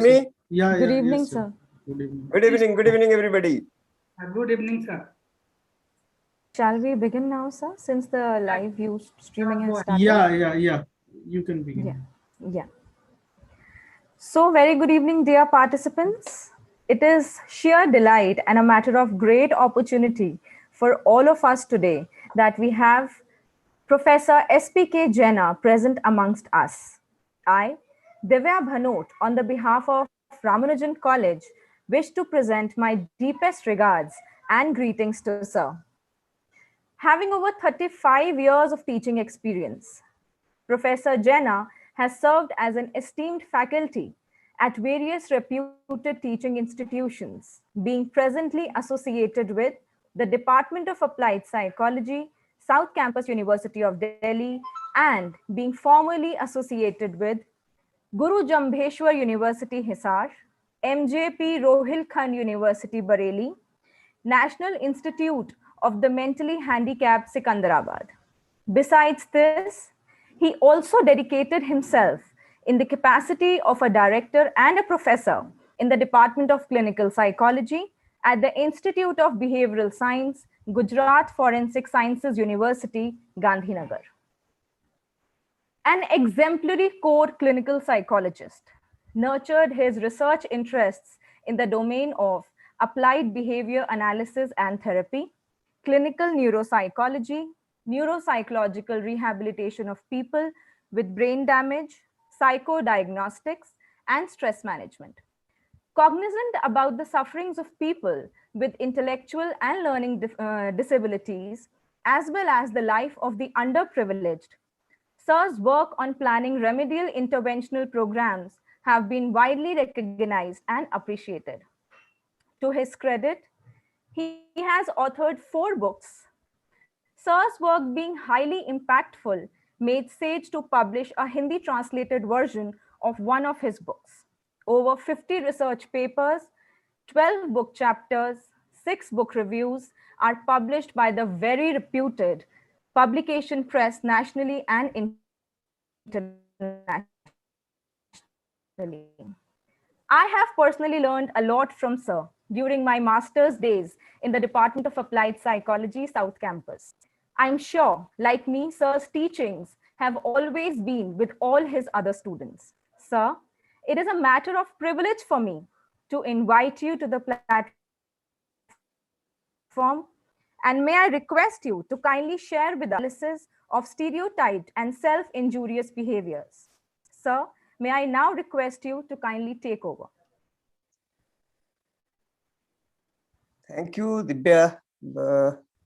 hear me? Yeah, Good yeah, evening, yes, sir. sir. Good evening. Good evening, everybody. Good evening, sir. Shall we begin now, sir, since the live view streaming has started? Yeah. You can Yeah. begin. Yeah. So, very good evening, dear participants. It is sheer delight and a matter of great opportunity for all of us today that we have Professor S.P.K. Jaina present amongst us. I, Divya Bhanot, on the behalf of Ramanujan College, wish to present my deepest regards and greetings to Sir. Having over 35 years of teaching experience, Professor Jaina has served as an esteemed faculty at various reputed teaching institutions, being presently associated with the Department of Applied Psychology, South Campus University of Delhi, and being formerly associated with Guru Jambheshwar University Hisar, MJP Rohilkhand University Bareilly, National Institute of the Mentally Handicapped Sikandarabad. Besides this, he also dedicated himself in the capacity of a director and a professor in the Department of Clinical Psychology at the Institute of Behavioral Science, Gujarat Forensic Sciences University, Gandhinagar. An exemplary core clinical psychologist, nurtured his research interests in the domain of applied behavior analysis and therapy, clinical neuropsychology, neuropsychological rehabilitation of people with brain damage, psychodiagnostics, and stress management. Cognizant about the sufferings of people with intellectual and learning disabilities, as well as the life of the underprivileged, Sir's work on planning remedial interventional programs have been widely recognized and appreciated. To his credit, he has authored 4 books. Sir's work being highly impactful made Sage to publish a Hindi translated version of one of his books. Over 50 research papers, 12 book chapters, 6 book reviews are published by the very reputed publication press nationally and internationally. I have personally learned a lot from Sir during my master's days in the Department of Applied Psychology, South Campus. I'm sure, like me, Sir's teachings have always been with all his other students. Sir, it is a matter of privilege for me to invite you to the platform, and may I request you to kindly share with us analysis of stereotyped and self-injurious behaviors. Sir, may I now request you to kindly take over. Thank you, Dibya,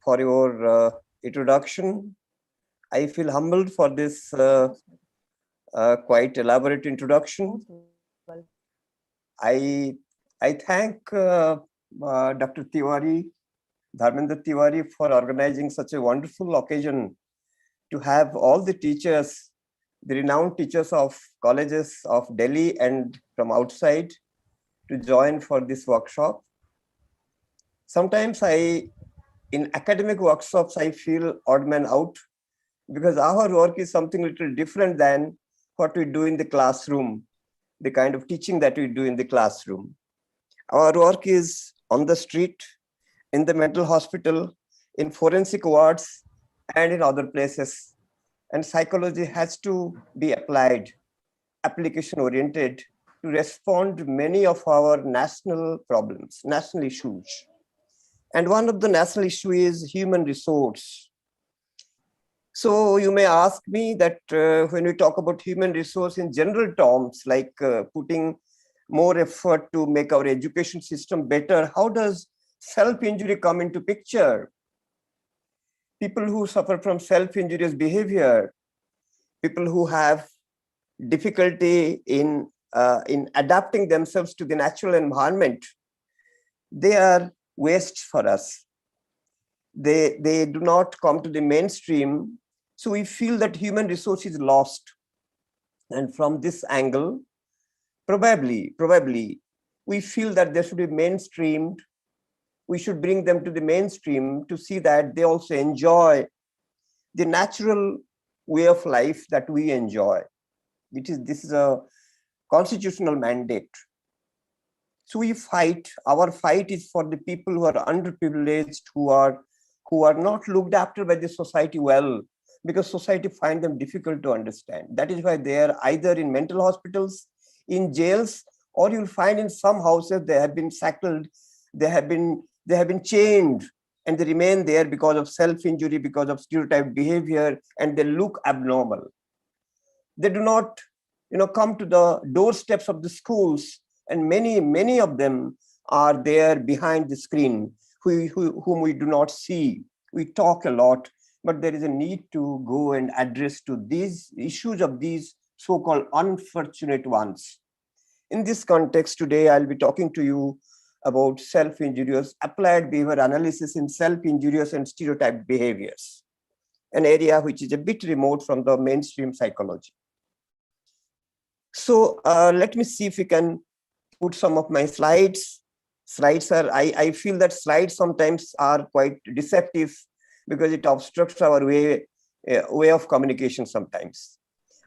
for your introduction. I feel humbled for this quite elaborate introduction. I thank Dr. Tiwari, Dharmendra Tiwari, for organizing such a wonderful occasion to have all the teachers, the renowned teachers of colleges of Delhi and from outside to join for this workshop. Sometimes in academic workshops, I feel odd man out because our work is something little different than what we do in the classroom, the kind of teaching that we do in the classroom. Our work is on the street, in the mental hospital, in forensic wards, and in other places. And psychology has to be applied, application-oriented, to respond to many of our national problems, national issues. And one of the national issues is human resource. So you may ask me that when we talk about human resource in general terms, like putting more effort to make our education system better, how does self-injury come into picture? People who suffer from self-injurious behavior, people who have difficulty in adapting themselves to the natural environment, they are waste for us. They do not come to the mainstream. So we feel that human resource is lost. And from this angle, probably, we feel that they should be mainstreamed. We should bring them to the mainstream to see that they also enjoy the natural way of life that we enjoy. This is a constitutional mandate. So we fight. Our fight is for the people who are underprivileged, who are not looked after by the society well, because society find them difficult to understand. That is why they are either in mental hospitals, in jails, or you'll find in some houses they have been shackled, they have been chained, and they remain there because of self-injury, because of stereotyped behavior, and they look abnormal. They do not, come to the doorsteps of the schools, and many of them are there behind the screen, whom we do not see. We talk a lot, but there is a need to go and address to these issues of these so-called unfortunate ones. In this context, today I'll be talking to you about self-injurious applied behavior analysis in self-injurious and stereotyped behaviors, an area which is a bit remote from the mainstream psychology. So let me see if we can put some of my slides. I feel that slides sometimes are quite deceptive because it obstructs our way of communication sometimes.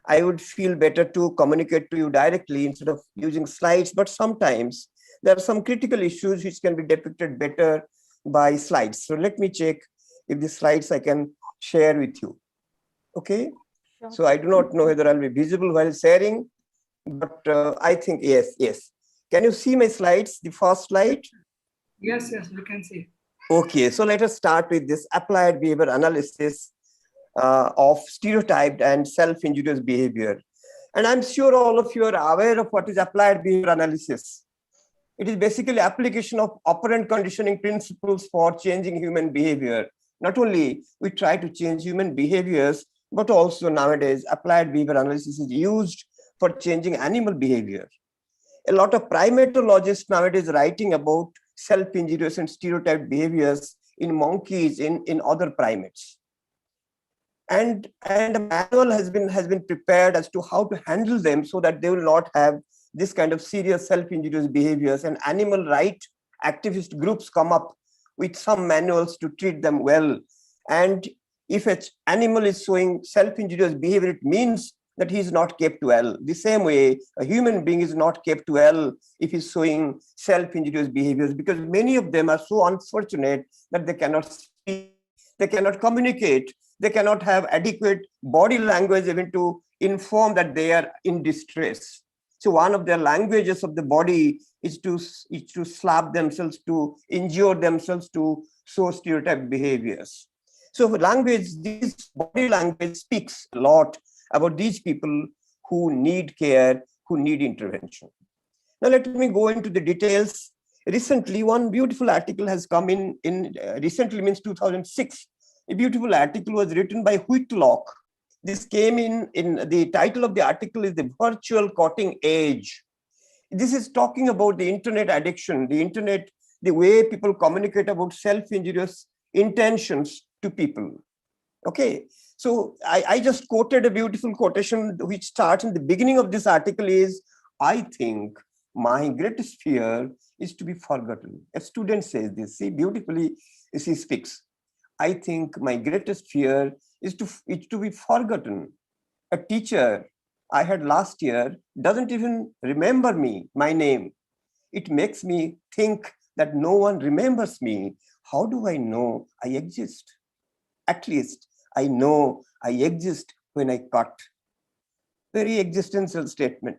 I would feel better to communicate to you directly instead of using slides, but sometimes there are some critical issues which can be depicted better by slides. So let me check if the slides I can share with you. Okay. Sure. So I do not know whether I'll be visible while sharing, but I think yes. Can you see my slides, the first slide? Yes, we can see. Okay, so let us start with this applied behavior analysis of stereotyped and self-injurious behavior. And I'm sure all of you are aware of what is applied behavior analysis. It is basically application of operant conditioning principles for changing human behavior. Not only we try to change human behaviors, but also nowadays applied behavior analysis is used for changing animal behavior. A lot of primatologists nowadays writing about self-injurious and stereotyped behaviors in monkeys, in other primates. And a manual has been prepared as to how to handle them so that they will not have this kind of serious self-injurious behaviors, and animal rights activist groups come up with some manuals to treat them well. And if an animal is showing self-injurious behavior, it means that he is not kept well. The same way, a human being is not kept well if he's showing self-injurious behaviors, because many of them are so unfortunate that they cannot speak, they cannot communicate, they cannot have adequate body language even to inform that they are in distress. So one of their languages of the body is to slap themselves, to injure themselves, to show stereotyped behaviors. So this body language speaks a lot about these people who need care, who need intervention. Now let me go into the details. Recently, one beautiful article has come in recently means 2006. A beautiful article was written by Whitlock. This came in the title of the article is The Virtual Cutting Edge. This is talking about the internet addiction, the way people communicate about self-injurious intentions to people. Okay, so I just quoted a beautiful quotation which starts in the beginning of this article is, I think my greatest fear is to be forgotten. A student says this, see beautifully she speaks. I think my greatest fear is to be forgotten. A teacher I had last year doesn't even remember my name. It makes me think that no one remembers me. How do I know I exist? At least I know I exist when I cut. Very existential statement.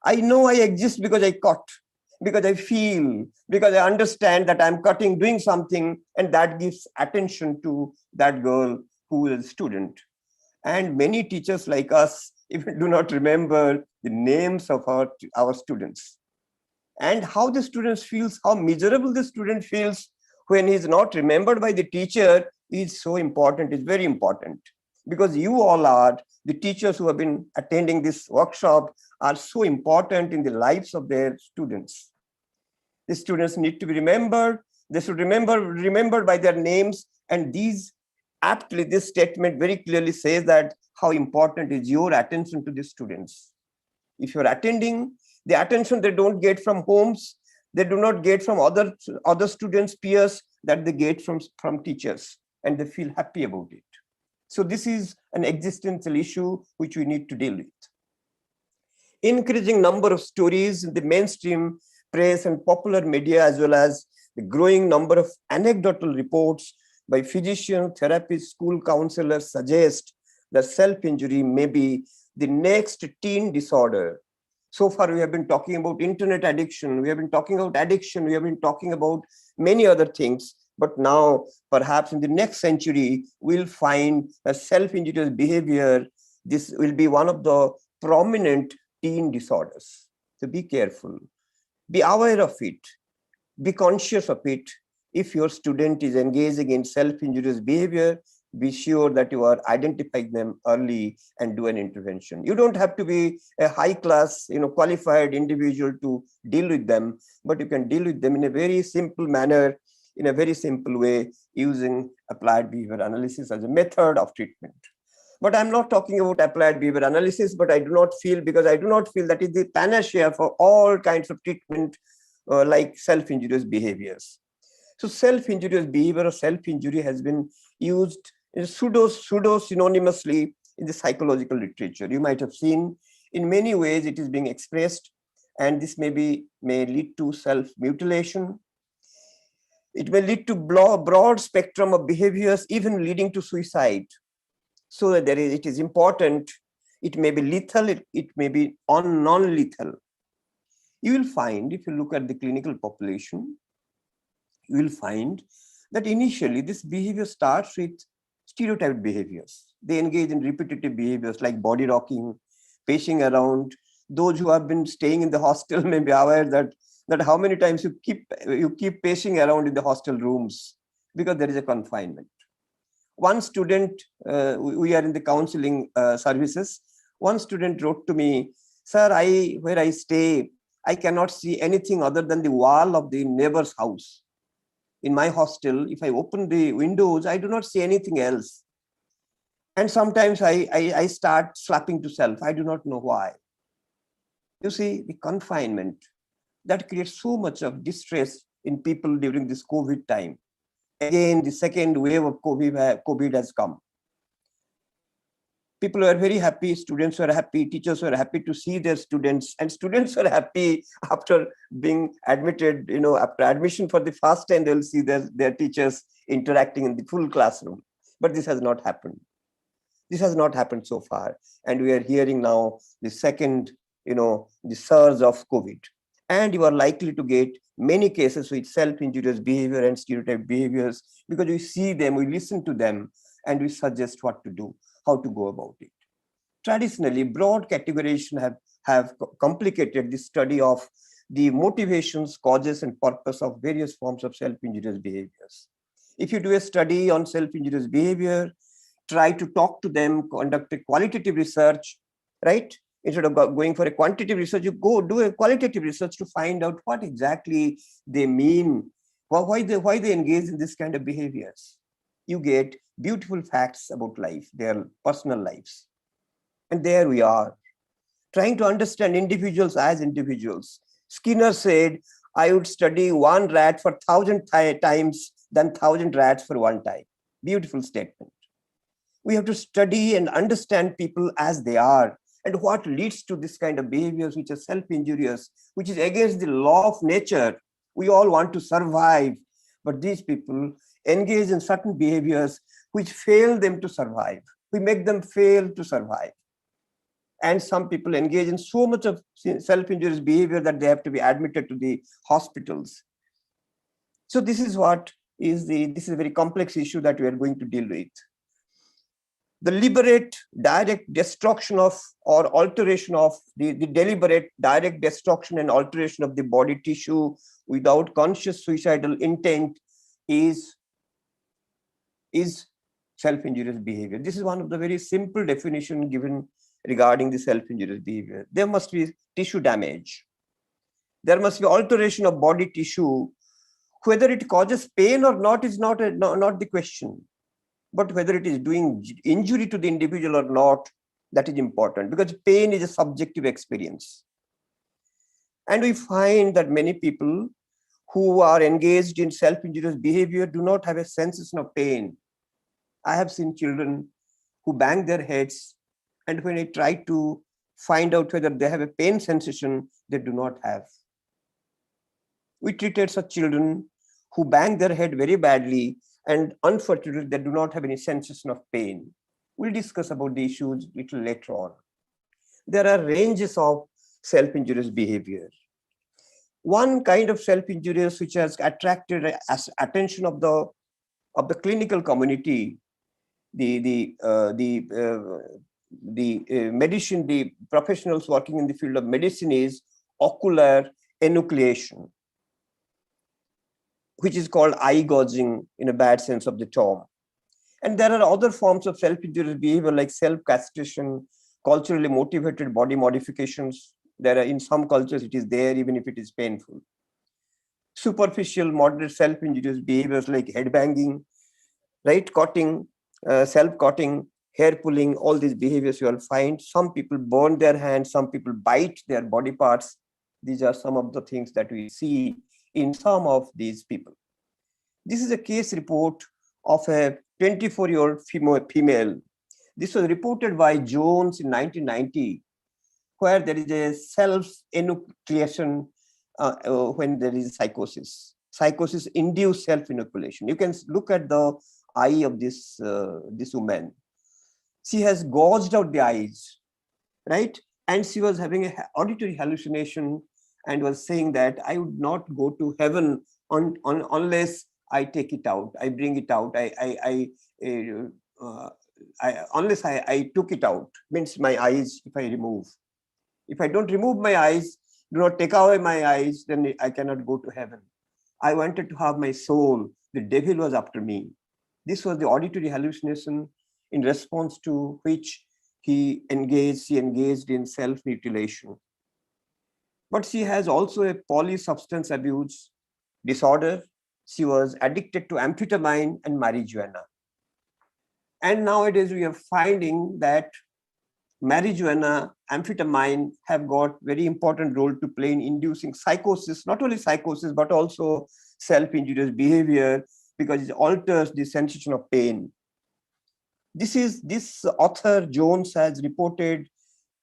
I know I exist because I cut, because I feel, because I understand that I'm cutting, doing something, and that gives attention to that girl who is a student. And many teachers like us even do not remember the names of our students. And how the student feels, how miserable the student feels when he's not remembered by the teacher is so important, is very important. Because you all are, the teachers who have been attending this workshop are so important in the lives of their students. The students need to be remembered. They should remembered by their names. And this statement very clearly says that how important is your attention to the students. If you're attending, the attention they don't get from homes, they do not get from other students, peers, that they get from teachers, and they feel happy about it. So this is an existential issue which we need to deal with. Increasing number of stories in the mainstream press and popular media, as well as the growing number of anecdotal reports by physicians, therapists, school counselors suggest that self-injury may be the next teen disorder. So far, we have been talking about internet addiction, we have been talking about addiction, we have been talking about many other things. But now, perhaps in the next century, we'll find a self-injurious behavior. This will be one of the prominent teen disorders. So be careful, be aware of it, be conscious of it. If your student is engaging in self-injurious behavior, be sure that you are identifying them early and do an intervention. You don't have to be a high class, qualified individual to deal with them, but you can deal with them in a very simple manner, in a very simple way, using applied behavior analysis as a method of treatment. But I'm not talking about applied behavior analysis, but I do not feel that is the panacea for all kinds of treatment like self-injurious behaviors. So self-injurious behavior or self-injury has been used pseudo synonymously in the psychological literature. You might have seen in many ways it is being expressed, and this may lead to self-mutilation. It may lead to broad spectrum of behaviors, even leading to suicide. So that it is important. It may be lethal, it may be non-lethal. You will find, if you look at the clinical population, you will find that initially this behavior starts with stereotyped behaviors. They engage in repetitive behaviors like body rocking, pacing around. Those who have been staying in the hostel may be aware that how many times you keep pacing around in the hostel rooms because there is a confinement. One student, we are in the counseling services, one student wrote to me, "Sir, where I stay, I cannot see anything other than the wall of the neighbor's house. In my hostel, if I open the windows, I do not see anything else. And sometimes I start slapping to self. I do not know why." You see, the confinement, that creates so much of distress in people during this COVID time. Again, the second wave of COVID has come. People were very happy, students were happy, teachers were happy to see their students, and students were happy after being admitted, after admission for the first time, they'll see their teachers interacting in the full classroom. But this has not happened. This has not happened so far. And we are hearing now the second, the surge of COVID. And you are likely to get many cases with self-injurious behavior and stereotype behaviors because we see them, we listen to them, and we suggest what to do, how to go about it. Traditionally, broad categorization have complicated the study of the motivations, causes, and purpose of various forms of self-injurious behaviors. If you do a study on self-injurious behavior, try to talk to them, conduct a qualitative research, right? Instead of going for a quantitative research, you go do a qualitative research to find out what exactly they mean, why they engage in this kind of behaviors. You get beautiful facts about life, their personal lives. And there we are, trying to understand individuals as individuals. Skinner said, "I would study one rat for 1,000 times than 1,000 rats for one time." Beautiful statement. We have to study and understand people as they are, and what leads to this kind of behaviors which are self-injurious, which is against the law of nature. We all want to survive, but these people engage in certain behaviors which fail them to survive. We make them fail to survive. And some people engage in so much of self-injurious behavior that they have to be admitted to the hospitals. So this is this is a very complex issue that we are going to deal with. The deliberate direct destruction of or alteration of the deliberate direct destruction and alteration of the body tissue without conscious suicidal intent is self-injurious behavior. This is one of the very simple definition given regarding the self-injurious behavior. There must be tissue damage. There must be alteration of body tissue. Whether it causes pain or not is not the question. But whether it is doing injury to the individual or not, that is important, because pain is a subjective experience. And we find that many people who are engaged in self-injurious behavior do not have a sensation of pain. I have seen children who bang their heads, and when I try to find out whether they have a pain sensation, they do not have. We treated such children who bang their head very badly, and unfortunately, they do not have any sensation of pain. We'll discuss about the issues little later on. There are ranges of self-injurious behavior. One kind of self-injurious which has attracted attention of the clinical community, the medicine, the professionals working in the field of medicine, is ocular enucleation, which is called eye gouging in a bad sense of the term. And there are other forms of self-injurious behavior like self-castration, culturally motivated body modifications. There are, in some cultures, it is there even if it is painful. Superficial, moderate self-injurious behaviors like head banging, right, cutting, self-cutting, hair pulling, all these behaviors you will find. Some people burn their hands, some people bite their body parts. These are some of the things that we see in some of these people. This is a case report of a 24-year-old female. This was reported by Jones in 1990, where there is a self-enucleation when there is psychosis. Psychosis-induced self-inoculation. You can look at the eye of this woman. She has gouged out the eyes, right? And she was having an auditory hallucination and was saying that I would not go to heaven unless I take it out, I bring it out, unless I took it out, means my eyes, if I remove. If I don't remove my eyes, do not take away my eyes, then I cannot go to heaven. I wanted to have my soul. The devil was after me. This was the auditory hallucination in response to which she engaged in self-mutilation. But she has also a polysubstance abuse disorder. She was addicted to amphetamine and marijuana. And nowadays we are finding that marijuana, amphetamine have got very important role to play in inducing psychosis, not only psychosis, but also self-injurious behavior, because it alters the sensation of pain. This author Jones has reported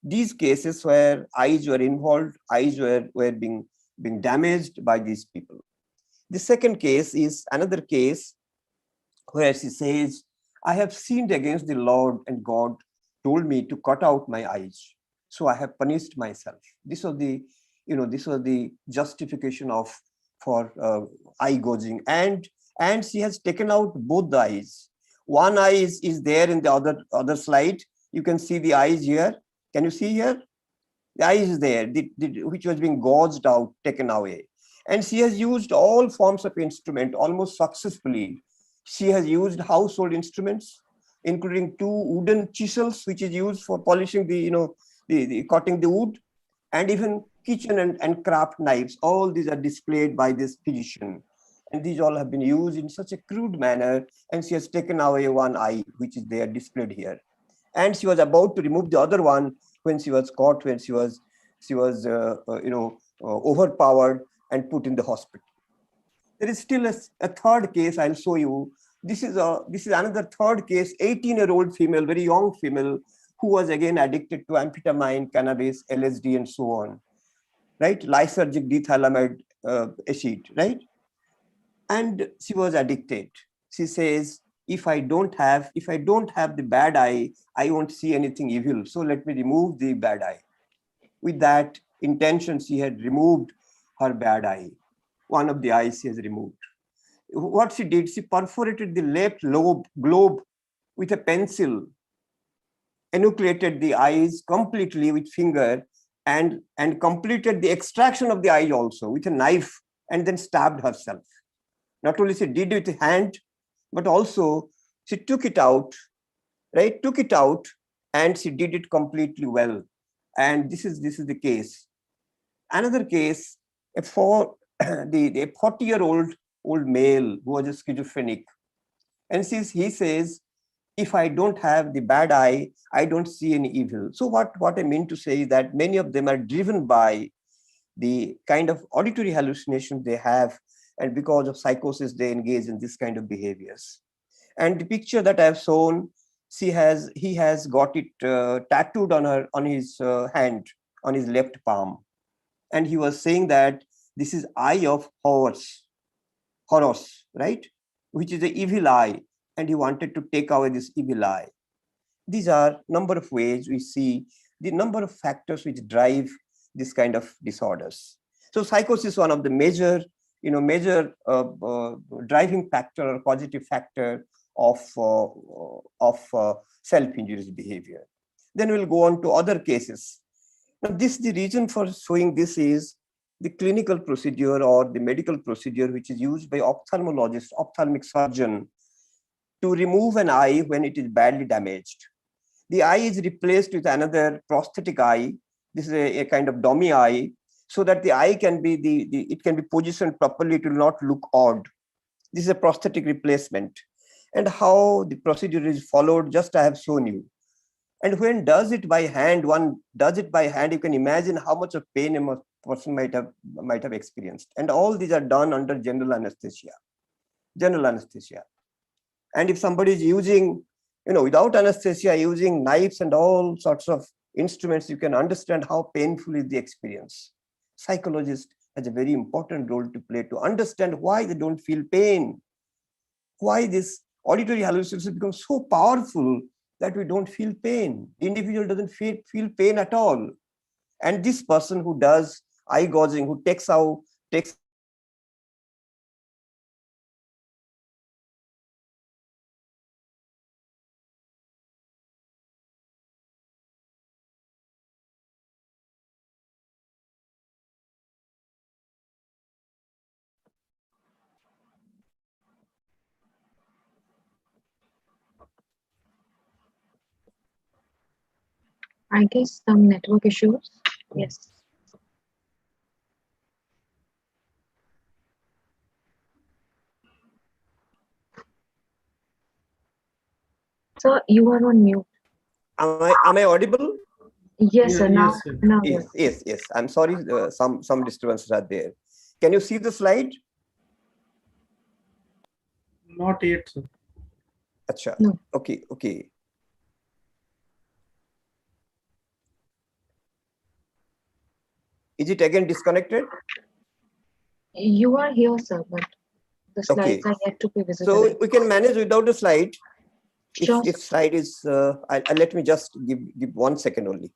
these cases where eyes were involved, eyes were being damaged by these people. The second case is another case where she says, I have sinned against the Lord, and God told me to cut out my eyes, so I have punished myself. This was the justification for eye gouging, and she has taken out both the eyes. One eye is there in the other slide. You can see the eyes here. Can you see here? The eye is there, which was being gouged out, taken away. And she has used all forms of instrument almost successfully. She has used household instruments, including 2 wooden chisels, which is used for polishing the cutting the wood, and even kitchen and craft knives. All these are displayed by this physician. And these all have been used in such a crude manner. And she has taken away one eye, which is there displayed here. And she was about to remove the other one when she was caught, when she was overpowered and put in the hospital. There is still a third case I'll show you. This is another third case, 18-year-old female, very young female, who was again addicted to amphetamine, cannabis, LSD, and so on, right? Lysergic dithylamide acid, right? And she was addicted. She says, if I don't have the bad eye, I won't see anything evil. So let me remove the bad eye. With that intention, she had removed her bad eye. One of the eyes she has removed. What she did, she perforated the left globe with a pencil, enucleated the eyes completely with finger, and completed the extraction of the eye also with a knife, and then stabbed herself. Not only she did it with hand, but also she took it out, right? Took it out, and she did it completely well. And this is the case. Another case, the 40-year-old male who was a schizophrenic, and he says, if I don't have the bad eye, I don't see any evil. So what I mean to say is that many of them are driven by the kind of auditory hallucination they have, and because of psychosis, they engage in this kind of behaviors. And the picture that I've shown, he has got it tattooed on his hand, on his left palm. And he was saying that This is eye of Horus, right? Which is the evil eye, and he wanted to take away this evil eye. These are number of ways we see the number of factors which drive this kind of disorders. So psychosis is one of the major driving factor or causative factor of self-injurious behavior. Then we'll go on to other cases. Now, the reason for showing this is the clinical procedure or the medical procedure which is used by ophthalmologist, ophthalmic surgeon to remove an eye when it is badly damaged. The eye is replaced with another prosthetic eye. This is a kind of dummy eye, so that the eye can be it can be positioned properly to not look odd. This is a prosthetic replacement. And how the procedure is followed, just I have shown you. And when does it by hand, one does it by hand, you can imagine how much of pain a person might have experienced. And all these are done under general anesthesia. General anesthesia. And if somebody is using, without anesthesia, using knives and all sorts of instruments, you can understand how painful is the experience. Psychologist has a very important role to play to understand why they don't feel pain, why this auditory hallucination becomes so powerful that we don't feel pain. The individual doesn't feel pain at all. And this person who does eye gouging, who takes I guess some network issues. Yes. Sir, you are on mute. Am I audible? Yes, Yeah, sir. yes, sir. Now Yes. I'm sorry, some disturbances are there. Can you see the slide? Not yet, sir. Acha. No. Okay. Is it again disconnected? You are here, sir, but the Okay. slides are yet to be visible. So we can manage without a slide. Sure, If slide is, let me just give 1 second only.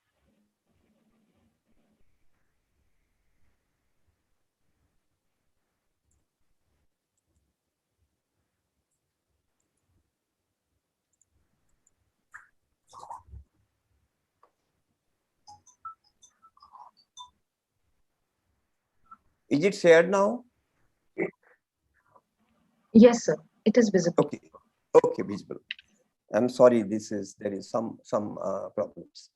Is it shared now? Yes, sir. It is visible. Okay, visible. I'm sorry, there is some problems.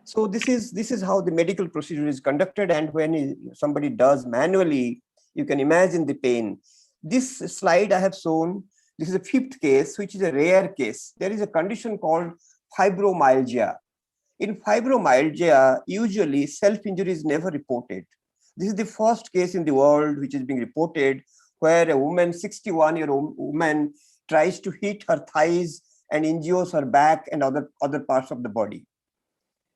So this is how the medical procedure is conducted, and when somebody does manually, you can imagine the pain. This slide I have shown, this is a 5th case, which is a rare case. There is a condition called fibromyalgia. In fibromyalgia, usually self-injury is never reported. This is the first case in the world which is being reported where a woman, 61-year-old woman, tries to hit her thighs and injures her back and other parts of the body.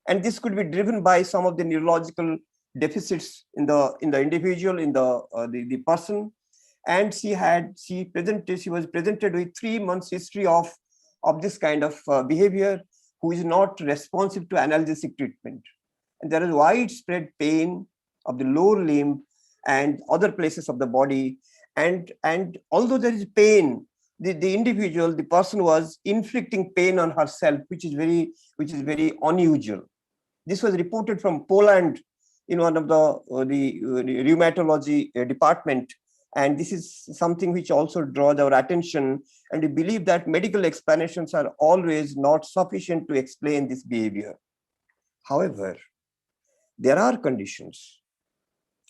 And this could be driven by some of the neurological deficits in the individual, in the person. And she was presented with 3 months history of this kind of behavior, who is not responsive to analgesic treatment. And there is widespread pain of the lower limb and other places of the body. And although there is pain, the individual, the person was inflicting pain on herself, which is very unusual. This was reported from Poland in one of the rheumatology department. And this is something which also draws our attention. And we believe that medical explanations are always not sufficient to explain this behavior. However, there are conditions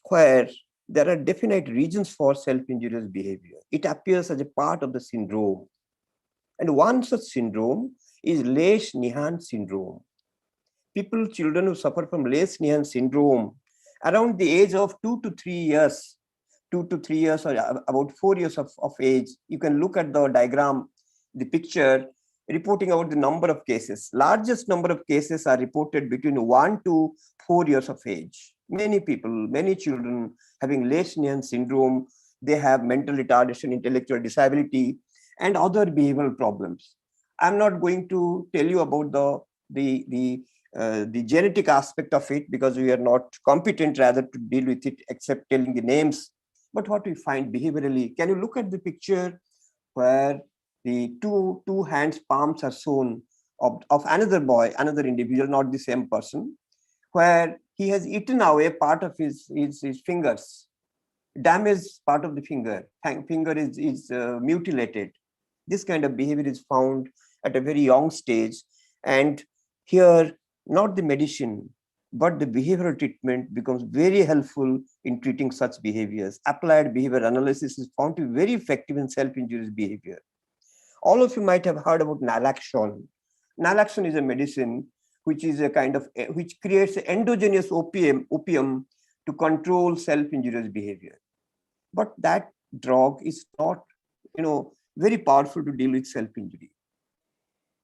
where there are definite reasons for self-injurious behavior. It appears as a part of the syndrome. And one such syndrome is Lesch-Nyhan syndrome. Children who suffer from Lesch-Nyhan syndrome around the age of 2 to 3 years, or about 4 years of age, you can look at the diagram, the picture, reporting out the number of cases. Largest number of cases are reported between 1 to 4 years of age. Many people, many children having Lesch-Nyhan syndrome, they have mental retardation, intellectual disability, and other behavioral problems. I'm not going to tell you about the genetic aspect of it because we are not competent rather to deal with it except telling the names. But what we find behaviorally, can you look at the picture where the two hands palms are shown of another boy, another individual, not the same person, where he has eaten away part of his fingers, damaged part of the finger. Finger is mutilated. This kind of behavior is found at a very young stage. And here, not the medicine, but the behavioral treatment becomes very helpful in treating such behaviors. Applied behavior analysis is found to be very effective in self-injurious behavior. All of you might have heard about naloxone. Naloxone is a medicine which is a kind of, which creates an endogenous opium to control self-injurious behavior. But that drug is not, very powerful to deal with self-injury.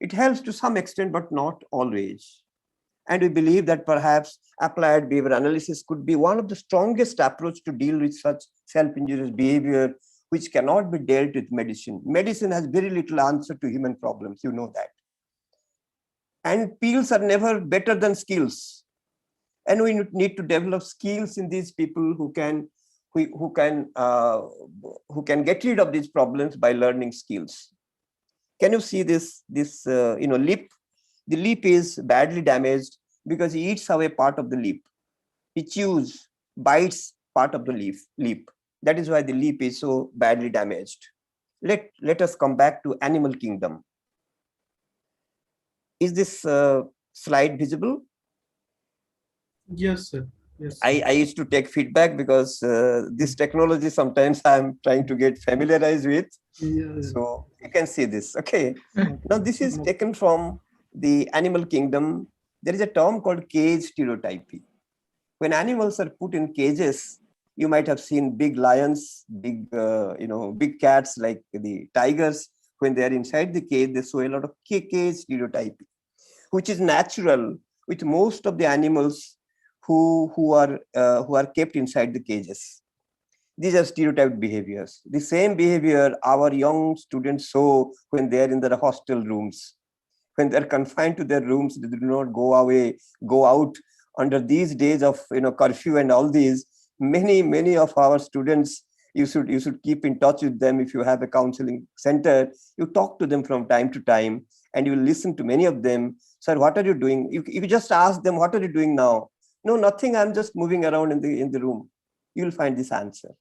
It helps to some extent, but not always. And we believe that perhaps applied behavior analysis could be one of the strongest approach to deal with such self-injurious behavior, which cannot be dealt with medicine. Medicine has very little answer to human problems, you know that. And pills are never better than skills. And we need to develop skills in these people who can get rid of these problems by learning skills. Can you see this lip? The lip is badly damaged because he eats away part of the lip. He chews, bites part of the lip. That is why the lip is so badly damaged. Let us come back to animal kingdom. Is this slide visible? Yes, sir. Yes. I used to take feedback because this technology sometimes I'm trying to get familiarized with. Yeah. So you can see this. Okay. Now this is taken from the animal kingdom. There is a term called cage stereotypy. When animals are put in cages, you might have seen big lions, big cats like the tigers. When they are inside the cage, they show a lot of cage stereotypy, which is natural with most of the animals who are kept inside the cages. These are stereotyped behaviors. The same behavior our young students show when they are in their hostel rooms. When they're confined to their rooms, they do not go out under these days of curfew and all these. Many of our students, you should keep in touch with them. If you have a counseling center, you talk to them from time to time, and you will listen to many of them. Sir, what are you doing? If you just ask them, what are you doing now? No, nothing. I'm just moving around in the room. You will find this answer.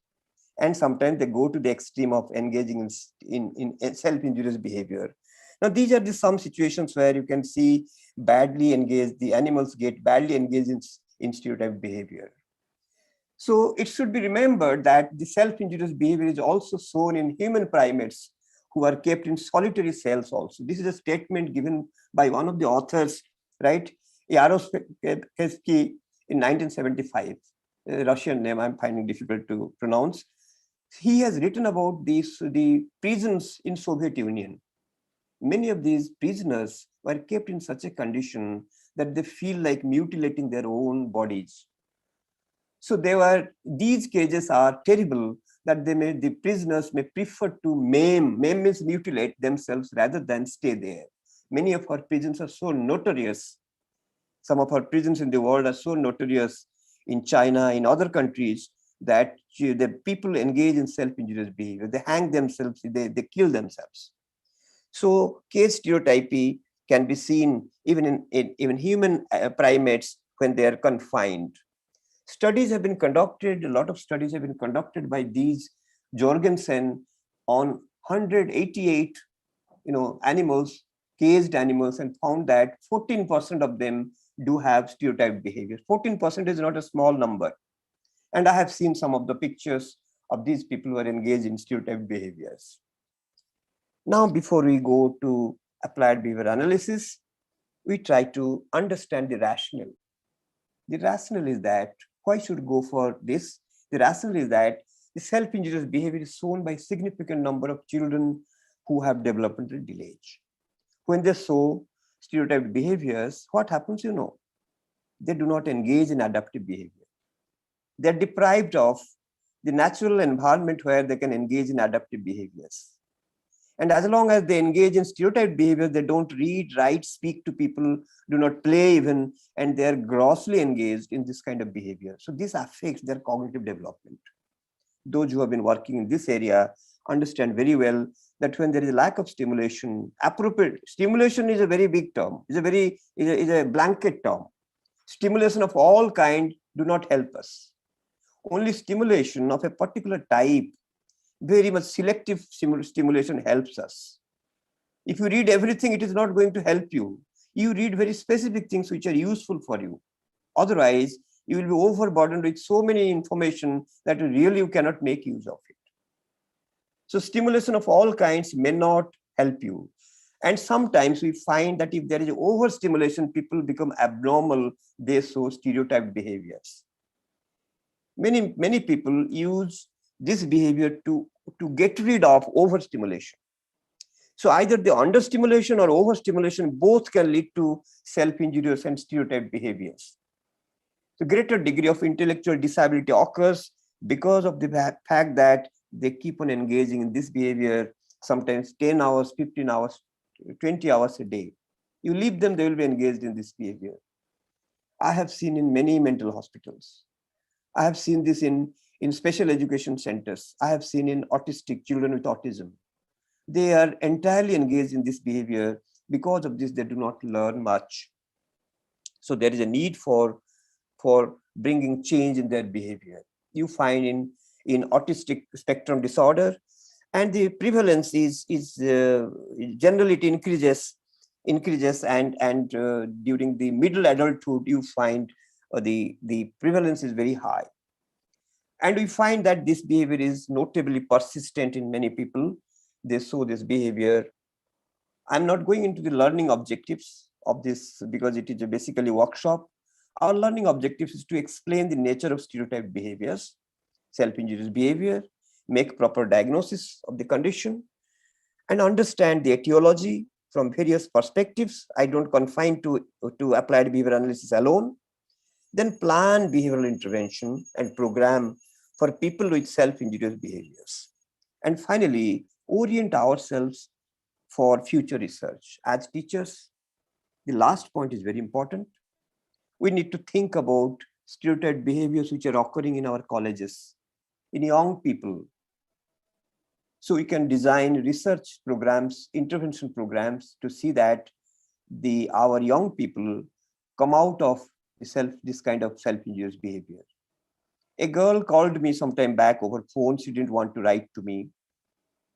And sometimes they go to the extreme of engaging in self-injurious behavior. Now, these are some situations where you can see the animals get badly engaged in stereotyped behavior. So it should be remembered that the self-injurious behavior is also shown in human primates who are kept in solitary cells also. This is a statement given by one of the authors, right? Yaroslavsky in 1975, a Russian name I'm finding difficult to pronounce. He has written about the prisons in Soviet Union. Many of these prisoners were kept in such a condition that they feel like mutilating their own bodies. So these cages are terrible that the prisoners may prefer to maim means mutilate themselves rather than stay there. Many of our prisons are so notorious. Some of our prisons in the world are so notorious in China, in other countries, that the people engage in self-injurious behavior. They hang themselves, they kill themselves. So case stereotypy can be seen even in human primates when they are confined. Studies have been conducted, a lot of studies have been conducted by these Jorgensen on 188 animals, caged animals, and found that 14% of them do have stereotyped behavior. 14% is not a small number. And I have seen some of the pictures of these people who are engaged in stereotyped behaviors. Now, before we go to applied behavior analysis, we try to understand the rationale. The rationale is that, why should go for this? The rationale is that the self-injurious behavior is shown by a significant number of children who have developmental delay. When they show stereotyped behaviors, what happens, They do not engage in adaptive behavior. they're deprived of the natural environment where they can engage in adaptive behaviors. And as long as they engage in stereotyped behaviors, they don't read, write, speak to people, do not play even, and they're grossly engaged in this kind of behavior. So this affects their cognitive development. Those who have been working in this area understand very well that when there is a lack of stimulation, appropriate stimulation is a very big term, is a blanket term. Stimulation of all kind do not help us. Only stimulation of a particular type, very much selective stimulation helps us. If you read everything, it is not going to help you. You read very specific things which are useful for you. Otherwise, you will be overburdened with so many information that really you cannot make use of it. So stimulation of all kinds may not help you. And sometimes we find that if there is overstimulation, people become abnormal, they show stereotyped behaviors. Many people use this behavior to get rid of overstimulation. So either the understimulation or overstimulation both can lead to self-injurious and stereotyped behaviors. The greater degree of intellectual disability occurs because of the fact that they keep on engaging in this behavior, sometimes 10 hours, 15 hours, 20 hours a day. You leave them, they will be engaged in this behavior. I have seen in many mental hospitals. I have seen this in special education centers. I have seen in autistic children with autism. They are entirely engaged in this behavior. Because of this, they do not learn much. So there is a need for bringing change in their behavior. You find in autistic spectrum disorder, and the prevalence is generally it increases, and during the middle adulthood, you find the prevalence is very high. And we find that this behavior is notably persistent in many people. They show this behavior. I'm not going into the learning objectives of this because it is basically a workshop. Our learning objectives is to explain the nature of stereotyped behaviors, self-injurious behavior, make proper diagnosis of the condition, and understand the etiology from various perspectives. I don't confine to applied behavior analysis alone. Then plan behavioral intervention and program for people with self-injurious behaviors. And finally, orient ourselves for future research. As teachers, the last point is very important. We need to think about stereotyped behaviors which are occurring in our colleges, in young people. So we can design research programs, intervention programs to see that our young people come out of this kind of self-injurious behavior. A girl called me sometime back over phone. She didn't want to write to me,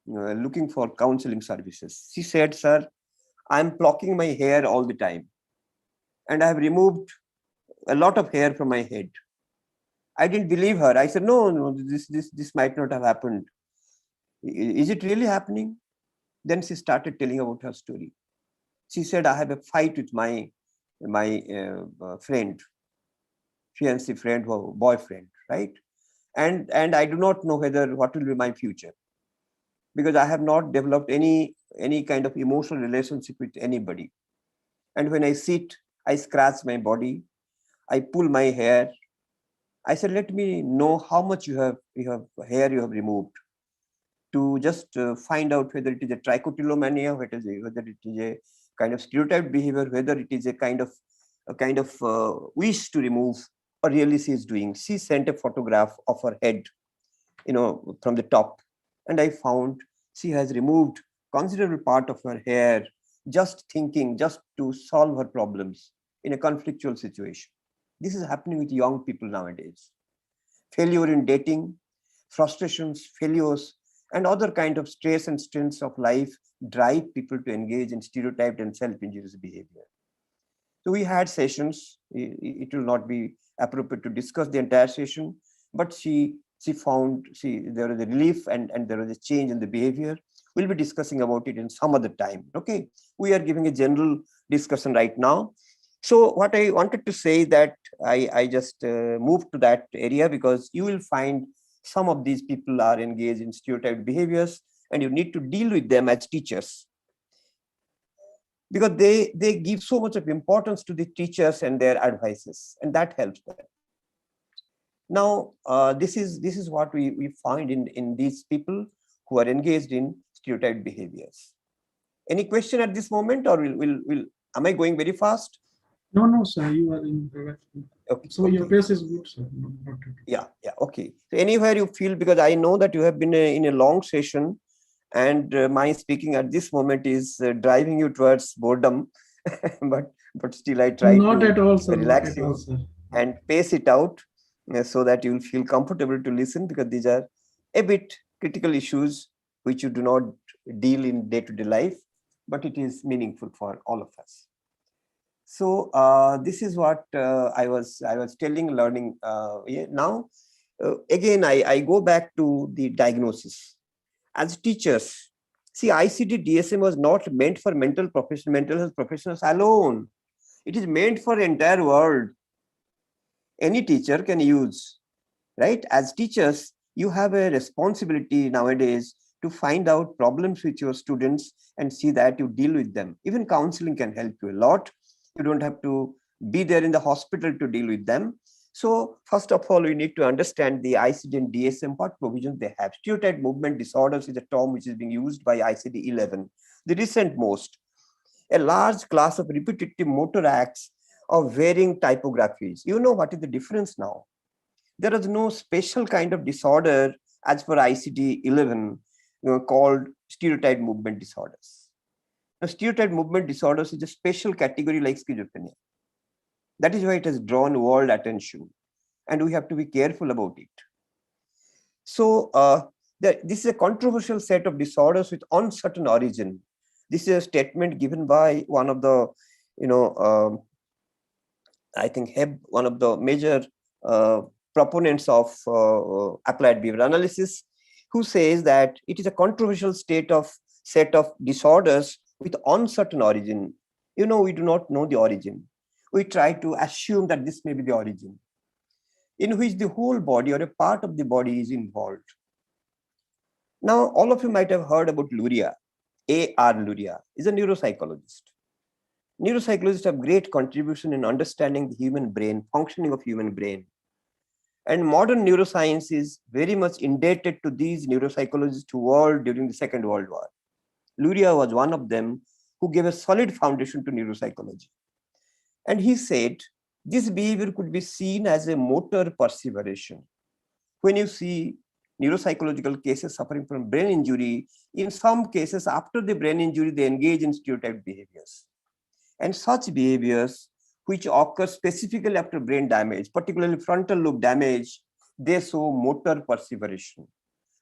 looking for counseling services. She said, "Sir, I'm plucking my hair all the time, and I have removed a lot of hair from my head." I didn't believe her. I said, no, this might not have happened. Is it really happening? Then she started telling about her story. She said, I have a fight with my friend, fiancé friend or boyfriend, right? And I do not know what will be my future, because I have not developed any kind of emotional relationship with anybody. And when I sit, I scratch my body, I pull my hair. I said, let me know how much hair you have removed, to just find out whether it is a trichotillomania, whether it is a kind of stereotyped behavior, whether it is a kind of wish to remove, or really she is doing. She sent a photograph of her head, from the top, and I found she has removed considerable part of her hair, just to solve her problems in a conflictual situation. This is happening with young people nowadays. Failure in dating, frustrations, failures, and other kind of stress and strains of life drive people to engage in stereotyped and self-injurious behavior. So we had sessions. It will not be appropriate to discuss the entire session, but she found there was a relief and there was a change in the behavior. We'll be discussing about it in some other time. Okay, we are giving a general discussion right now. So what I wanted to say that I just moved to that area because you will find some of these people are engaged in stereotyped behaviors, and you need to deal with them as teachers, because they give so much of importance to the teachers and their advices, and that helps them. Now, this is what we find in these people who are engaged in stereotyped behaviors. Any question at this moment, or will am I going very fast? No, no, sir, you are in correct. Okay. So your pace is good, sir. No, not at all. Yeah, okay. So anywhere you feel, because I know that you have been in a long session, and my speaking at this moment is driving you towards boredom, but still I try Not to at all, sir. Not relax at all, you sir. and pace it out so that you will feel comfortable to listen, because these are a bit critical issues which you do not deal in day-to-day life, but it is meaningful for all of us. So this is what I was telling, learning. Now, again, I go back to the diagnosis. As teachers, see, ICD DSM was not meant for mental health professionals alone. It is meant for the entire world. Any teacher can use, right? As teachers, you have a responsibility nowadays to find out problems with your students and see that you deal with them. Even counseling can help you a lot. You don't have to be there in the hospital to deal with them. So first of all, we need to understand the ICD and DSM, what provisions they have. Stereotype movement disorders is a term which is being used by ICD-11. The recent most, a large class of repetitive motor acts of varying typographies. You know what is the difference now? There is no special kind of disorder as per ICD-11 called stereotype movement disorders. Now, stereotype movement disorders is a special category like schizophrenia. That is why it has drawn world attention, and we have to be careful about it. So this is a controversial set of disorders with uncertain origin. This is a statement given by one of the, I think, one of the major proponents of applied behavior analysis, who says that it is a controversial set of disorders with uncertain origin. We do not know the origin. We try to assume that this may be the origin, in which the whole body or a part of the body is involved. Now, all of you might have heard about Luria. A.R. Luria is a neuropsychologist. Neuropsychologists have great contribution in understanding the human brain, functioning of human brain. And modern neuroscience is very much indebted to these neuropsychologists who worked during the Second World War. Luria was one of them who gave a solid foundation to neuropsychology. And he said, this behavior could be seen as a motor perseveration. When you see neuropsychological cases suffering from brain injury, in some cases after the brain injury, they engage in stereotyped behaviors. And such behaviors, which occur specifically after brain damage, particularly frontal lobe damage, they show motor perseveration,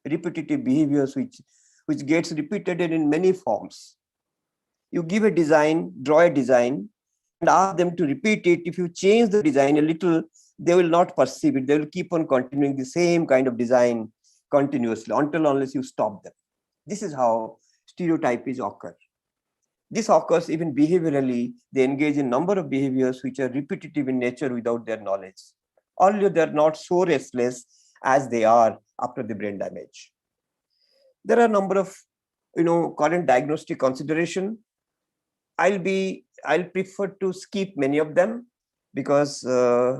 repetitive behaviors which gets repeated in many forms. You give a design, draw a design, and ask them to repeat it. If you change the design a little, they will not perceive it. They will keep on continuing the same kind of design continuously unless you stop them. This is how stereotypes occur. This occurs even behaviorally. They engage in a number of behaviors which are repetitive in nature without their knowledge. Although they are not so restless as they are after the brain damage. There are a number of current diagnostic consideration. I'll prefer to skip many of them because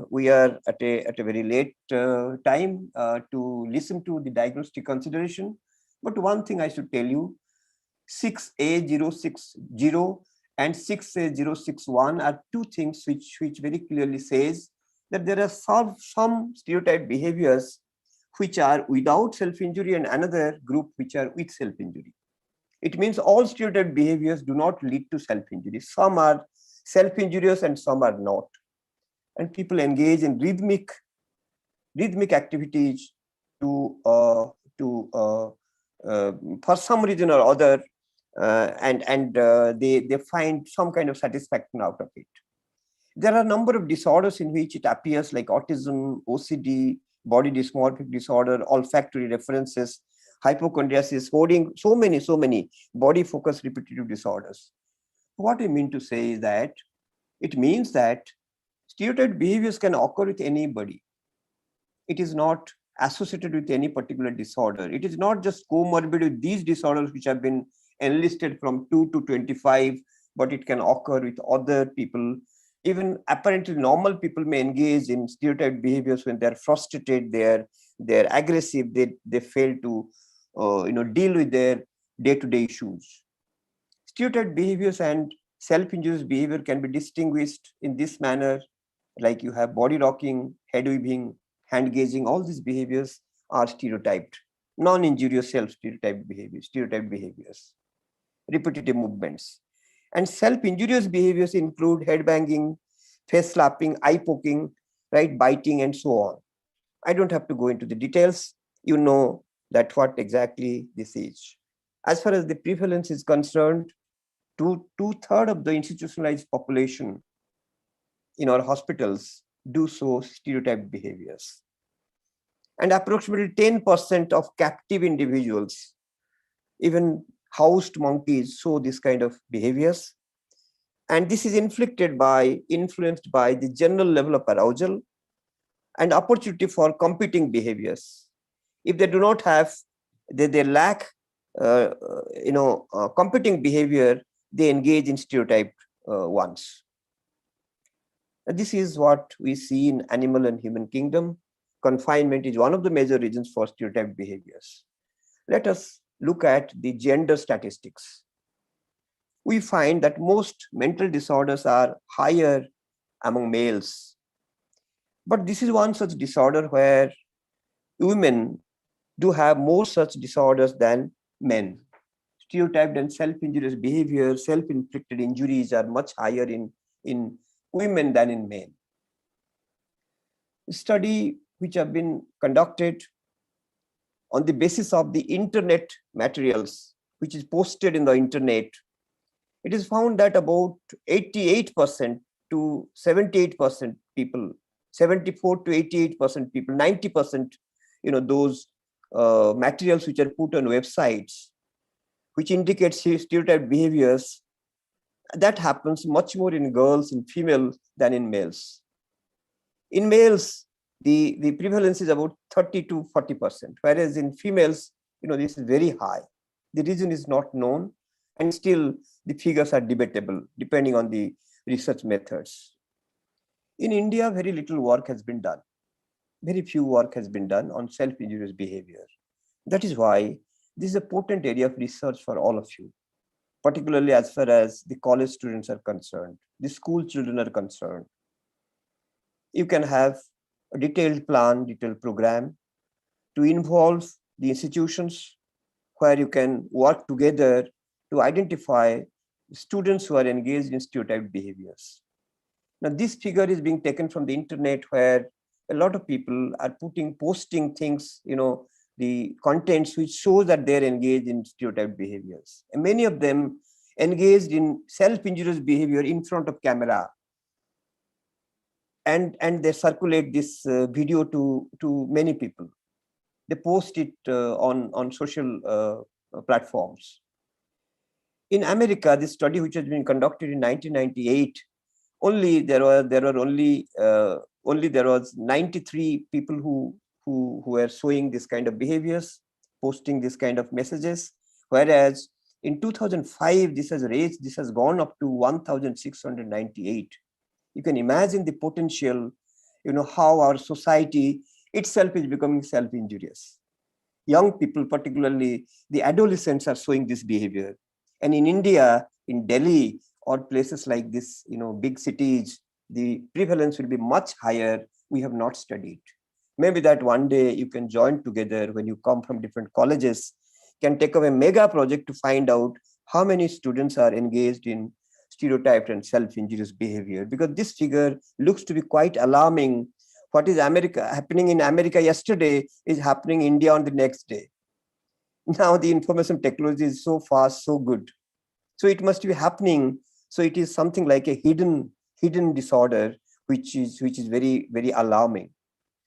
we are at a very late time to listen to the diagnostic consideration. But one thing I should tell you, 6A060 and 6A061 are two things which very clearly says that there are some stereotype behaviors which are without self-injury and another group which are with self-injury. It means all stereotype behaviors do not lead to self-injury. Some are self-injurious and some are not. And people engage in rhythmic activities for some reason or other, and they find some kind of satisfaction out of it. There are a number of disorders in which it appears, like autism, OCD, body dysmorphic disorder, olfactory references, hypochondriasis, hoarding, so many body focused repetitive disorders. What I mean to say is that it means that stereotyped behaviors can occur with anybody. It is not associated with any particular disorder. It is not just comorbid with these disorders which have been enlisted from 2 to 25, but it can occur with other people Even apparently normal people may engage in stereotyped behaviors when they're frustrated, they're aggressive, they fail to deal with their day-to-day issues. Stereotyped behaviors and self-injurious behavior can be distinguished in this manner, like you have body rocking, head weaving, hand gazing. All these behaviors are stereotyped, non-injurious stereotyped behaviors, repetitive movements. And self-injurious behaviors include head banging, face slapping, eye poking, right, biting, and so on. I don't have to go into the details. You know that what exactly this is. As far as the prevalence is concerned, two-thirds of the institutionalized population in our hospitals do so stereotyped behaviors. And approximately 10% of captive individuals, even housed monkeys, show this kind of behaviors. And this is influenced by the general level of arousal and opportunity for competing behaviors. If they do not have, they lack, competing behavior, they engage in stereotyped ones. And this is what we see in animal and human kingdom. Confinement is one of the major reasons for stereotyped behaviors. Let us look at the gender statistics. We find that most mental disorders are higher among males. But this is one such disorder where women do have more such disorders than men. Stereotyped and self-injurious behavior, self-inflicted injuries are much higher in women than in men. Study which have been conducted on the basis of the internet materials, which is posted in the internet, it is found that about 88% to 78% people, 74 to 88% people, 90%, those materials which are put on websites, which indicate stereotyped behaviors, that happens much more in girls, in females than in males. In males, the prevalence is about 30 to 40%, whereas in females, this is very high. The reason is not known, and still the figures are debatable depending on the research methods. In India, very little work has been done. Very few work has been done on self-injurious behavior. That is why this is a potent area of research for all of you, particularly as far as the college students are concerned, the school children are concerned. You can have a detailed plan, detailed program to involve the institutions where you can work together to identify students who are engaged in stereotyped behaviors. Now, this figure is being taken from the internet, where a lot of people are posting things, the contents which shows that they're engaged in stereotyped behaviors. And many of them engaged in self-injurious behavior in front of camera. And they circulate this video to many people. They post it on social platforms. In America, this study, which has been conducted in 1998, there was 93 people who were showing this kind of behaviors, posting this kind of messages, whereas in 2005 this has gone up to 1,698. You can imagine the potential, how our society itself is becoming self-injurious. Young people, particularly the adolescents, are showing this behavior. And in India, in Delhi or places like this, big cities, the prevalence will be much higher. We have not studied. Maybe that one day you can join together when you come from different colleges, can take up a mega project to find out how many students are engaged in stereotyped and self-injurious behavior, because this figure looks to be quite alarming. What is happening in America yesterday is happening in India on the next day. Now the information technology is so fast, so good. So it must be happening. So it is something like a hidden disorder, which is very, very alarming.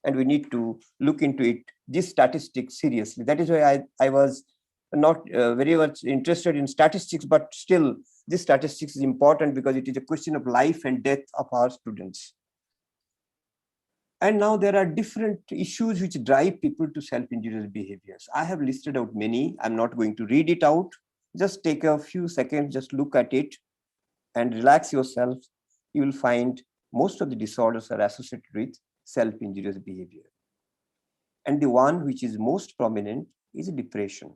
And we need to look into it, this statistic, seriously. That is why I was not very much interested in statistics, but still this statistics is important because it is a question of life and death of our students. And now there are different issues which drive people to self-injurious behaviors. I have listed out many. I'm not going to read it out. Just take a few seconds, just look at it and relax yourself you will find most of the disorders are associated with self-injurious behavior. And the one which is most prominent is depression.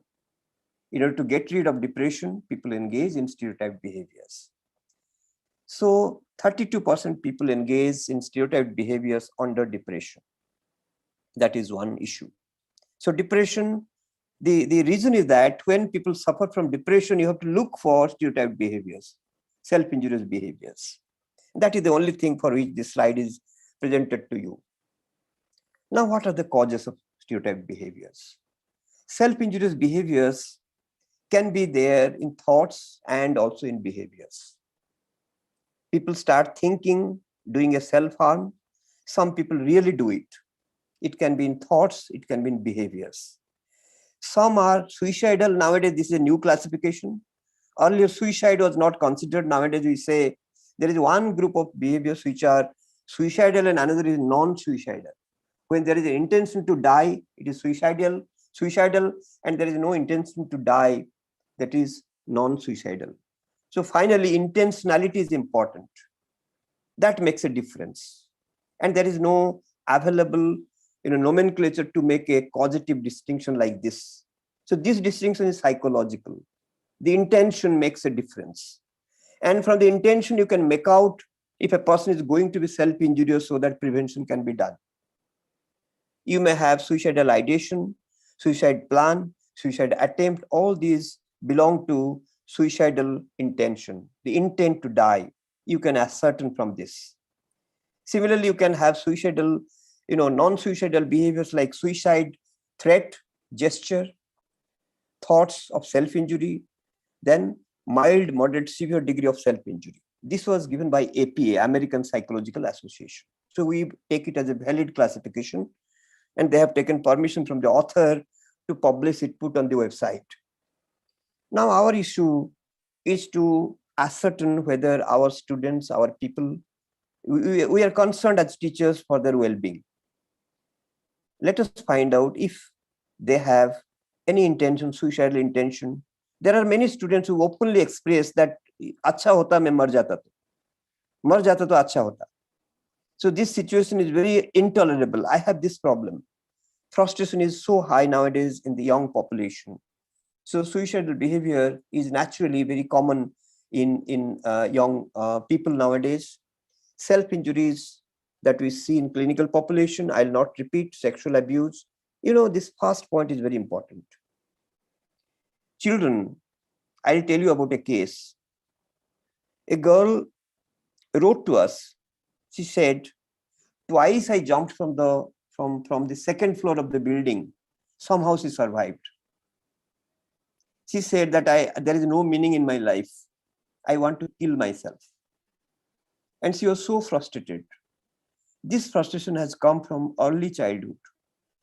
In order to get rid of depression, people engage in stereotyped behaviors. So 32% people engage in stereotyped behaviors under depression. That is one issue. So depression, the reason is that when people suffer from depression, you have to look for stereotyped behaviors, self-injurious behaviors. That is the only thing for which this slide is presented to you. Now, what are the causes of stereotyped behaviors? Self-injurious behaviors can be there in thoughts and also in behaviors. People start thinking, doing a self-harm. Some people really do it. It can be in thoughts, it can be in behaviors. Some are suicidal. Nowadays, this is a new classification. Earlier, suicide was not considered. Nowadays, we say there is one group of behaviors which are suicidal and another is non-suicidal. When there is an intention to die, it is suicidal, and there is no intention to die, that is non-suicidal. So finally, intentionality is important. That makes a difference. And there is no available nomenclature to make a causative distinction like this. So this distinction is psychological. The intention makes a difference. And from the intention, you can make out if a person is going to be self-injurious so that prevention can be done. You may have suicidal ideation, suicide plan, suicide attempt. All these belong to suicidal intention, the intent to die. You can ascertain from this. Similarly, you can have suicidal, non-suicidal behaviors like suicide, threat, gesture, thoughts of self-injury, then mild, moderate, severe degree of self-injury. This was given by APA, American Psychological Association. So we take it as a valid classification, and they have taken permission from the author to publish it, put on the website. Now our issue is to ascertain whether our students, our people, we are concerned as teachers for their well-being. Let us find out if they have any intention, suicidal intention. There are many students who openly express that अच्छा होता मैं मर जाता तो अच्छा होता. So this situation is very intolerable. I have this problem. Frustration is so high nowadays in the young population. So suicidal behavior is naturally very common in young people nowadays. Self-injuries that we see in clinical population, I'll not repeat, sexual abuse. This first point is very important. Children, I'll tell you about a case. A girl wrote to us. She said, twice I jumped from the second floor of the building. Somehow she survived. She said that there is no meaning in my life. I want to kill myself. And she was so frustrated. This frustration has come from early childhood.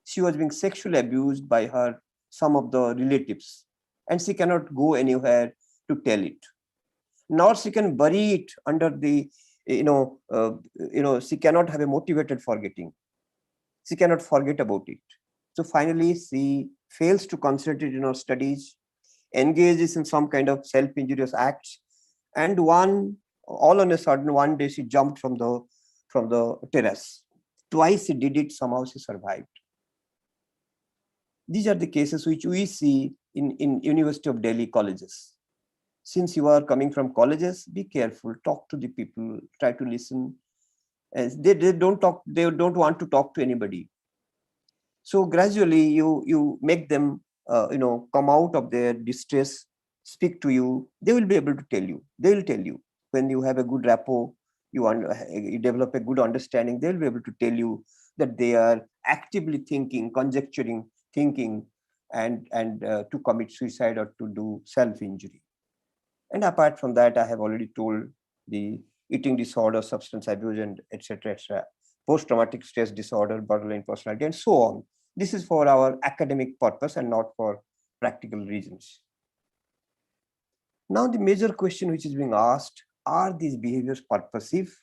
She was being sexually abused by some of the relatives, and she cannot go anywhere to tell it. Nor she can bury it under the, she cannot have a motivated forgetting. She cannot forget about it. So finally, she fails to concentrate in her studies, engages in some kind of self-injurious acts, and all on a sudden, one day she jumped from the terrace. Twice she did it, somehow she survived. These are the cases which we see in University of Delhi colleges. Since you are coming from colleges, be careful, talk to the people, try to listen. As they don't talk, they don't want to talk to anybody. So gradually you make them come out of their distress, speak to you. They will be able to tell you. They will tell you. When you have a good rapport, you develop a good understanding, they'll be able to tell you that they are actively thinking, conjecturing, thinking, and to commit suicide or to do self-injury. And apart from that, I have already told the eating disorder, substance abuse, and etc. Post-traumatic stress disorder, borderline personality, and so on. This is for our academic purpose and not for practical reasons. Now, the major question which is being asked, are these behaviors purposive?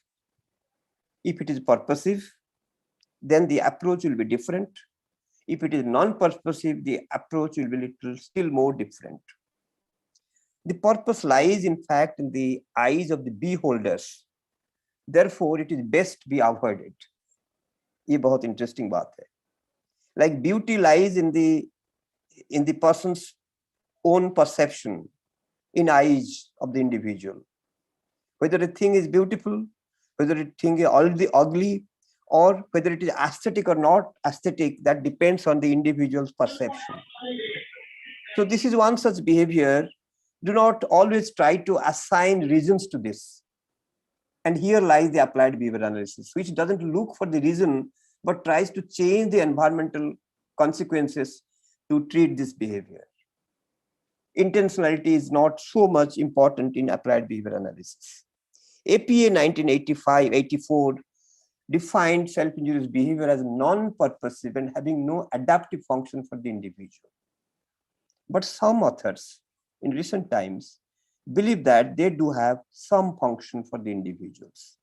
If it is purposive, then the approach will be different. If it is non-purposive, the approach will be still more different. The purpose lies, in fact, in the eyes of the beholders. therefore it is best be avoided. ये बहुत interesting बात है. Like beauty lies in the person's own perception, in eyes of the individual. Whether a thing is beautiful, whether a thing is already ugly, or whether it is aesthetic or not aesthetic, that depends on the individual's perception. So this is one such behavior. Do not always try to assign reasons to this. And here lies the applied behavior analysis, which doesn't look for the reason, but tries to change the environmental consequences to treat this behavior. Intentionality is not so much important in applied behavior analysis. APA 1985-84 defined self-injurious behavior as non-purposive and having no adaptive function for the individual. But some authors in recent times believe that they do have some function for the individuals.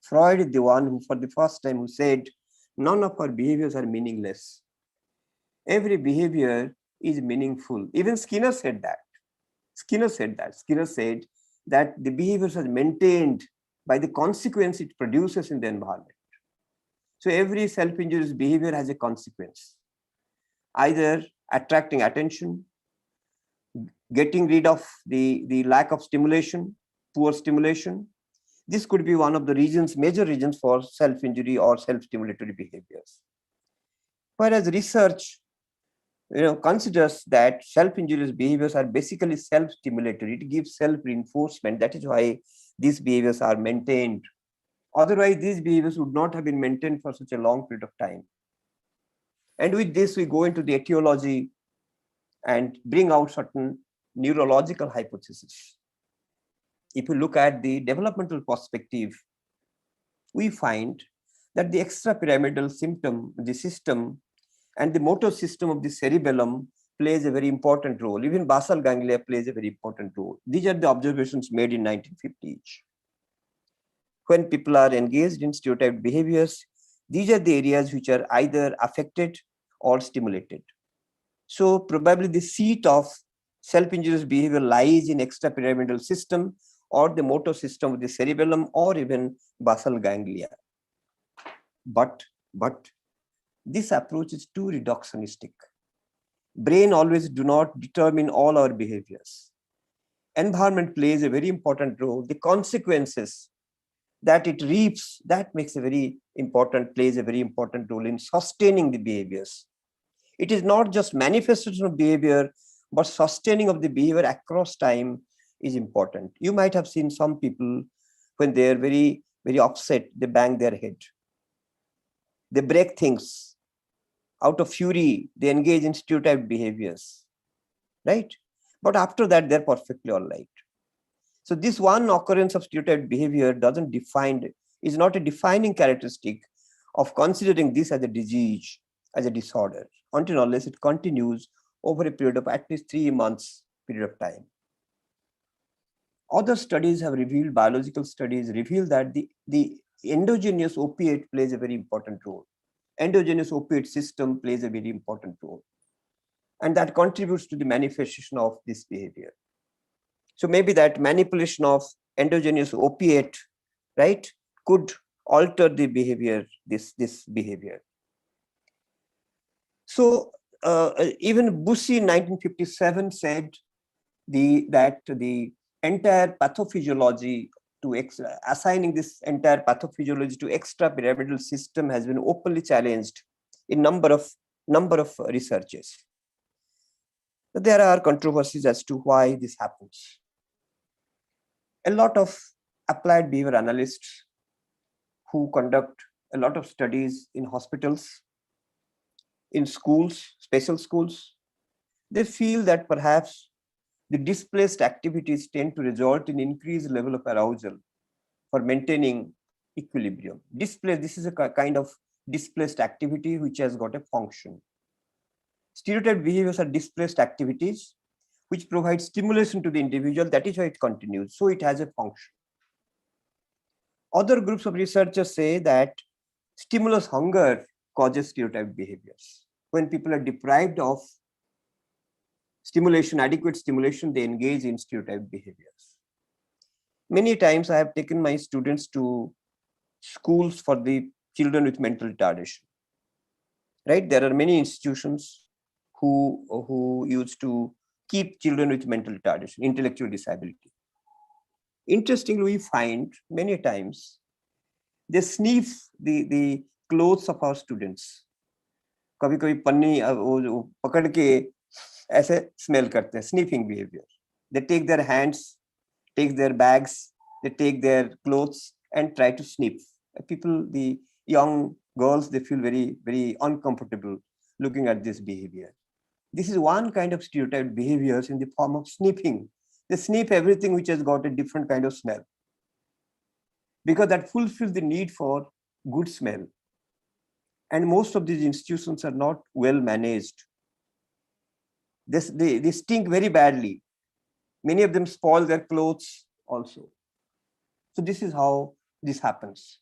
Freud is the one who, for the first time, who said, none of our behaviors are meaningless. Every behavior is meaningful. Even Skinner said that. Skinner said that the behaviors are maintained by the consequence it produces in the environment. So every self-injurious behavior has a consequence, either attracting attention, getting rid of the lack of stimulation, poor stimulation. This could be one of the reasons, major reasons for self-injury or self-stimulatory behaviors. Whereas research considers that self-injurious behaviors are basically self-stimulatory. It gives self-reinforcement. That is why these behaviors are maintained. Otherwise, these behaviors would not have been maintained for such a long period of time. And with this, we go into the etiology and bring out certain neurological hypotheses. If you look at the developmental perspective, we find that the extrapyramidal system and the motor system of the cerebellum plays a very important role. Even basal ganglia plays a very important role. These are the observations made in 1950s. When people are engaged in stereotyped behaviors, these are the areas which are either affected or stimulated. So probably the seat of self-injurious behavior lies in extrapyramidal system or the motor system of the cerebellum or even basal ganglia. But this approach is too reductionistic. Brain always do not determine all our behaviors. Environment plays a very important role. The consequences that it reaps, that plays a very important role in sustaining the behaviors. It is not just manifestation of behavior, but sustaining of the behavior across time is important. You might have seen some people, when they are very, very upset, they bang their head. They break things. Out of fury, they engage in stereotyped behaviors, right? But after that, they're perfectly all right. So this one occurrence of stereotyped behavior is not a defining characteristic of considering this as a disease, as a disorder, until unless it continues over a period of at least 3 months period of time. Other studies have revealed, biological studies reveal that the endogenous opiate plays a very important role. Endogenous opiate system plays a very important role. And that contributes to the manifestation of this behavior. So maybe that manipulation of endogenous opiate, right, could alter the behavior, this behavior. So even Bussy in 1957 said that the entire pathophysiology assigning this entire pathophysiology to extrapyramidal system has been openly challenged in number of researches. There are controversies as to why this happens. A lot of applied behavior analysts who conduct a lot of studies in hospitals, in schools, special schools, they feel that perhaps the displaced activities tend to result in increased level of arousal for maintaining equilibrium. This is a kind of displaced activity which has got a function. Stereotyped behaviors are displaced activities which provide stimulation to the individual. That is why it continues. So it has a function. Other groups of researchers say that stimulus hunger causes stereotyped behaviors. When people are deprived of stimulation, adequate stimulation, they engage in stereotyped behaviors. Many times I have taken my students to schools for the children with mental retardation. Right? There are many institutions who used to keep children with mental retardation, intellectual disability. Interestingly, we find many times they sniff the clothes of our students. कभी कभी पन्नी वो पकड़ के ऐसे smell करते हैं, sniffing behavior. They take their hands, take their bags, they take their clothes and try to sniff. People, the young girls, they feel very, very uncomfortable looking at this behavior. This is one kind of stereotyped behaviors in the form of sniffing. They sniff everything which has got a different kind of smell, because that fulfills the need for good smell. And most of these institutions are not well managed. They stink very badly. Many of them spoil their clothes also. So this is how this happens.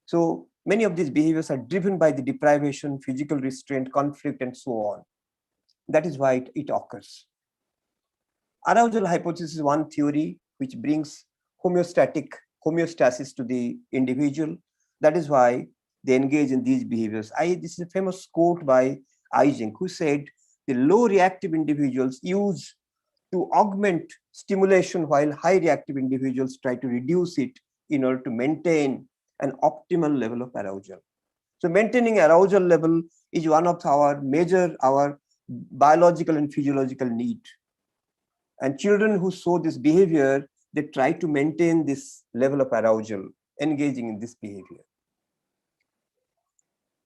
So many of these behaviors are driven by the deprivation, physical restraint, conflict, and so on. That is why it occurs. Arousal hypothesis is one theory which brings homeostasis to the individual. That is why they engage in these behaviors. This is a famous quote by Eysenck, who said, the low reactive individuals use to augment stimulation, while high reactive individuals try to reduce it in order to maintain an optimal level of arousal. So maintaining arousal level is one of our biological and physiological need. And children who show this behavior, they try to maintain this level of arousal, engaging in this behavior.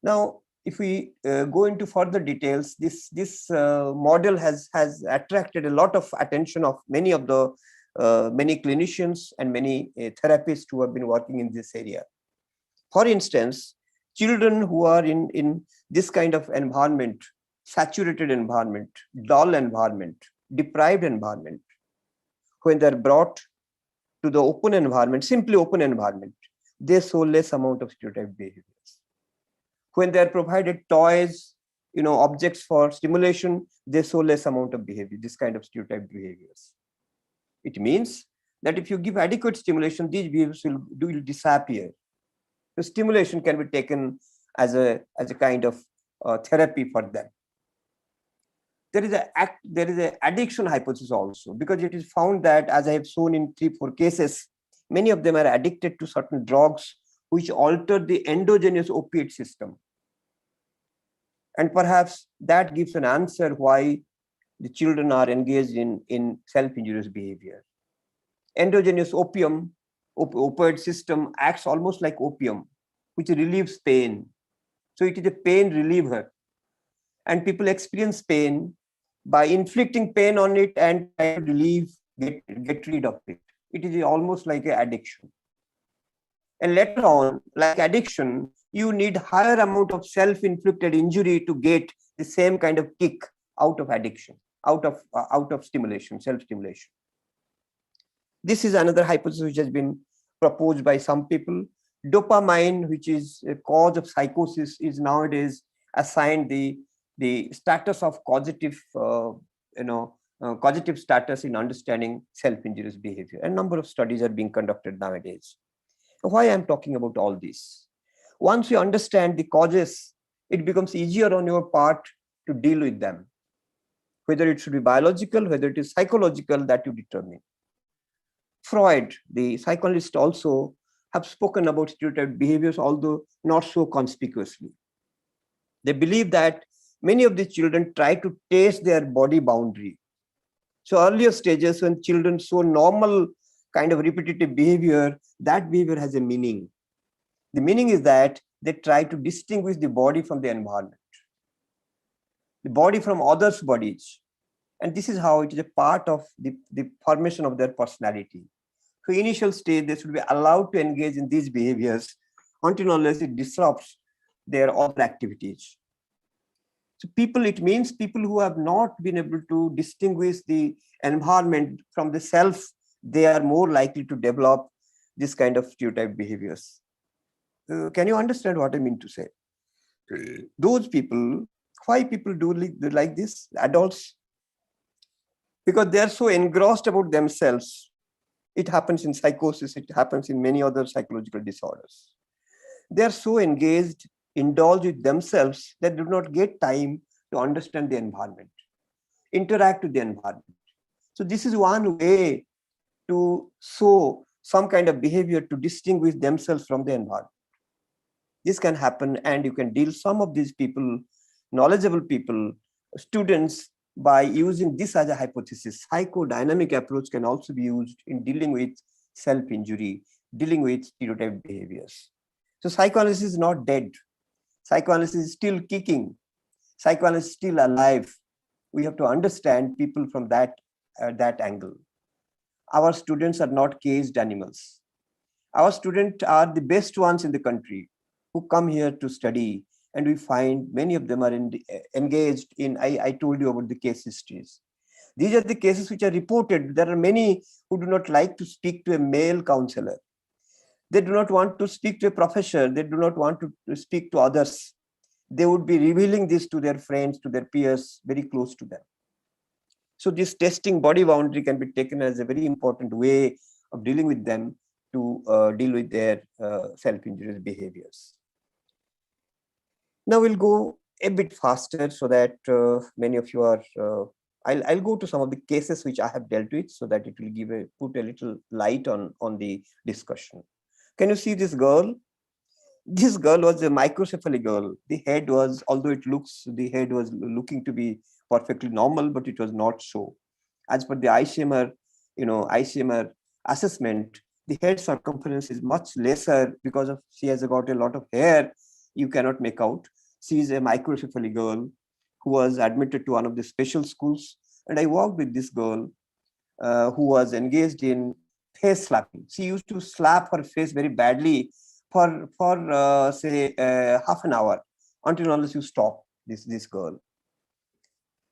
Now, if we go into further details, this model has attracted a lot of attention of many of the many clinicians and many therapists who have been working in this area. For instance, children who are in this kind of environment, saturated environment, dull environment, deprived environment, when they're brought to the open environment, simply open environment, they show less amount of stereotyped behaviors. When they're provided toys, objects for stimulation, they show less amount of behavior, this kind of stereotyped behaviors. It means that if you give adequate stimulation, these behaviors will disappear. The stimulation can be taken as a kind of therapy for them. There is a addiction hypothesis also, because it is found that, as I have shown in 3-4 cases, many of them are addicted to certain drugs which alter the endogenous opiate system. And perhaps that gives an answer why the children are engaged in self-injurious behavior. Endogenous opioid system acts almost like opium, which relieves pain. So it is a pain reliever. And people experience pain by inflicting pain on it and try to get rid of it. It is almost like an addiction. And later on, like addiction, you need higher amount of self-inflicted injury to get the same kind of kick out of addiction, out of stimulation, self-stimulation. This is another hypothesis which has been proposed by some people. Dopamine, which is a cause of psychosis, is nowadays assigned the status of causative, causative status in understanding self-injurious behavior. A number of studies are being conducted nowadays. Why I'm talking about all this? Once you understand the causes, it becomes easier on your part to deal with them. Whether it should be biological, whether it is psychological, that you determine. Freud, the psychologist, also have spoken about stereotyped behaviors, although not so conspicuously. They believe that many of the children try to test their body boundary. So earlier stages, when children show normal kind of repetitive behavior, that behavior has a meaning. The meaning is that they try to distinguish the body from the environment, the body from others' bodies. And this is how it is a part of the formation of their personality. So initial stage, they should be allowed to engage in these behaviors until unless it disrupts their other activities. So it means people who have not been able to distinguish the environment from the self, they are more likely to develop this kind of stereotype behaviors. Can you understand what I mean to say? Those people, why people do like this, adults? Because they are so engrossed about themselves. It happens in psychosis, it happens in many other psychological disorders. They are so engaged, indulge with themselves that they do not get time to understand the environment, interact with the environment. So this is one way to show some kind of behavior to distinguish themselves from the environment. This can happen, and you can deal some of these people, knowledgeable people, students, by using this as a hypothesis. Psychodynamic approach can also be used in dealing with self-injury, dealing with stereotyped behaviors. So psychoanalysis is not dead. Psychoanalysis is still kicking. Psychoanalysis is still alive. We have to understand people from that angle. Our students are not caged animals. Our students are the best ones in the country who come here to study, and we find many of them are engaged in, I told you about the case histories. These are the cases which are reported. There are many who do not like to speak to a male counselor. They do not want to speak to a professor. They do not want to speak to others. They would be revealing this to their friends, to their peers, very close to them. So this testing body boundary can be taken as a very important way of dealing with them to deal with their self-injurious behaviors. Now we'll go a bit faster so that many of you are, I'll go to some of the cases which I have dealt with so that it will put a little light on the discussion. Can you see this girl? This girl was a microcephaly girl. The head was, although the head was looking to be perfectly normal, but it was not so. As per the ICMR assessment, the head circumference is much lesser because she has got a lot of hair. You cannot make out. She is a microcephaly girl who was admitted to one of the special schools. And I worked with this girl who was engaged in face slapping. She used to slap her face very badly for say half an hour until unless you stop this girl.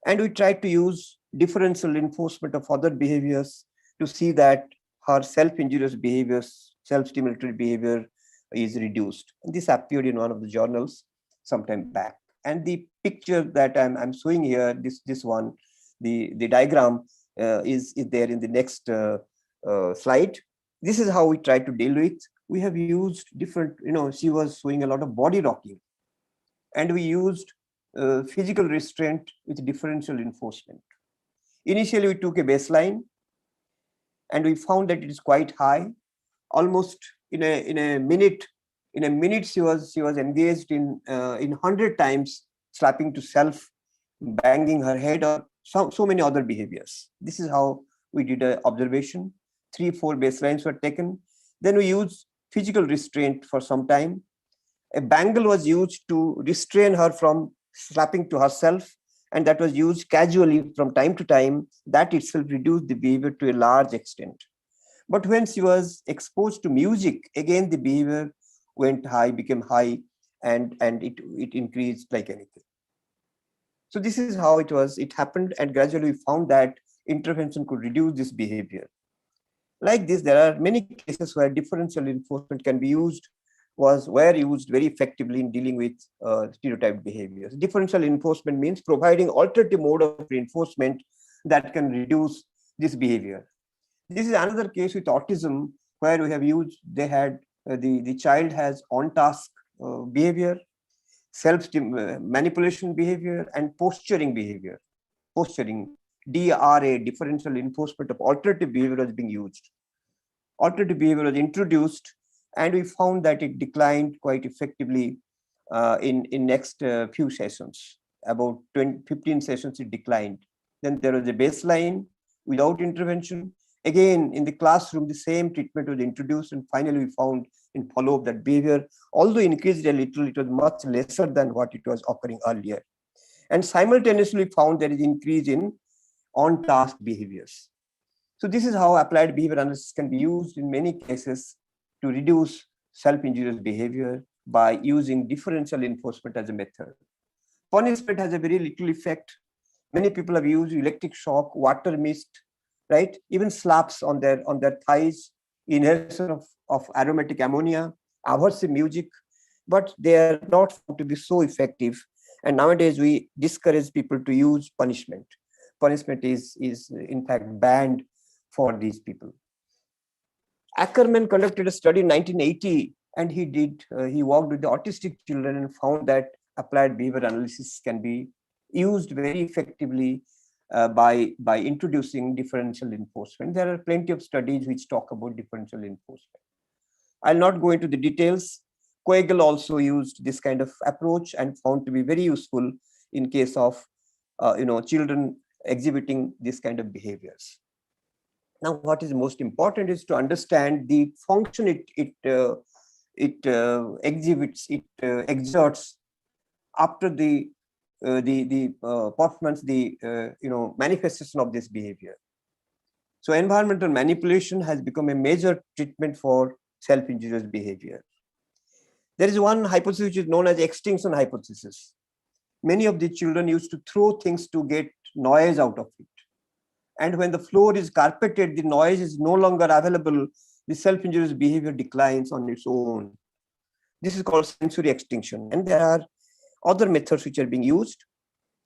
And we tried to use differential reinforcement of other behaviors to see that her self-injurious behaviors, self-stimulatory behavior is reduced. And this appeared in one of the journals sometime back. And the picture that I'm showing here, this one, the diagram is there in the next slide. This is how we try to deal with. We have used different, she was showing a lot of body rocking, and we used physical restraint with differential enforcement. Initially, we took a baseline, and we found that it is quite high. Almost in a minute, she was engaged in 100 times slapping to self, banging her head, or so many other behaviors. This is how we did an observation. 3-4 baselines were taken. Then we used physical restraint for some time. A bangle was used to restrain her from slapping to herself, and that was used casually from time to time. That itself reduced the behavior to a large extent. But when she was exposed to music, again the behavior went high, became high, and it increased like anything. So this is how it happened, and gradually we found that intervention could reduce this behavior. Like this, there are many cases where differential reinforcement can be used, were used very effectively in dealing with stereotyped behaviors. Differential reinforcement means providing alternative mode of reinforcement that can reduce this behavior. This is another case with autism where we have used, the child has on-task behavior, self-manipulation behavior, and posturing behavior. Posturing, DRA, differential reinforcement of alternative behavior, was being used. Alternative behavior was introduced, and we found that it declined quite effectively in next few sessions. About 15 sessions it declined. Then there was a baseline without intervention. Again, in the classroom, the same treatment was introduced, and finally we found in follow-up that behavior, although increased a little, it was much lesser than what it was occurring earlier. And simultaneously found there is increase in on-task behaviors. So this is how applied behavior analysis can be used in many cases to reduce self-injurious behavior by using differential enforcement as a method. Punishment has a very little effect. Many people have used electric shock, water mist, right? Even slaps on their thighs, inhalation of aromatic ammonia, aversive music, but they are not found to be so effective. And nowadays we discourage people to use punishment. Punishment is in fact banned for these people. Ackerman conducted a study in 1980 And he worked with the autistic children and found that applied behavior analysis can be used very effectively by introducing differential reinforcement. There are plenty of studies which talk about differential reinforcement. I'll not go into the details. Koegel also used this kind of approach and found to be very useful in case of children exhibiting this kind of behaviors. Now, what is most important is to understand the function it exhibits, it exerts after the performance, manifestation of this behavior. So environmental manipulation has become a major treatment for self-injurious behavior. There is one hypothesis which is known as extinction hypothesis. Many of the children used to throw things to get noise out of it. And when the floor is carpeted, the noise is no longer available. The self-injurious behavior declines on its own. This is called sensory extinction. And there are other methods which are being used.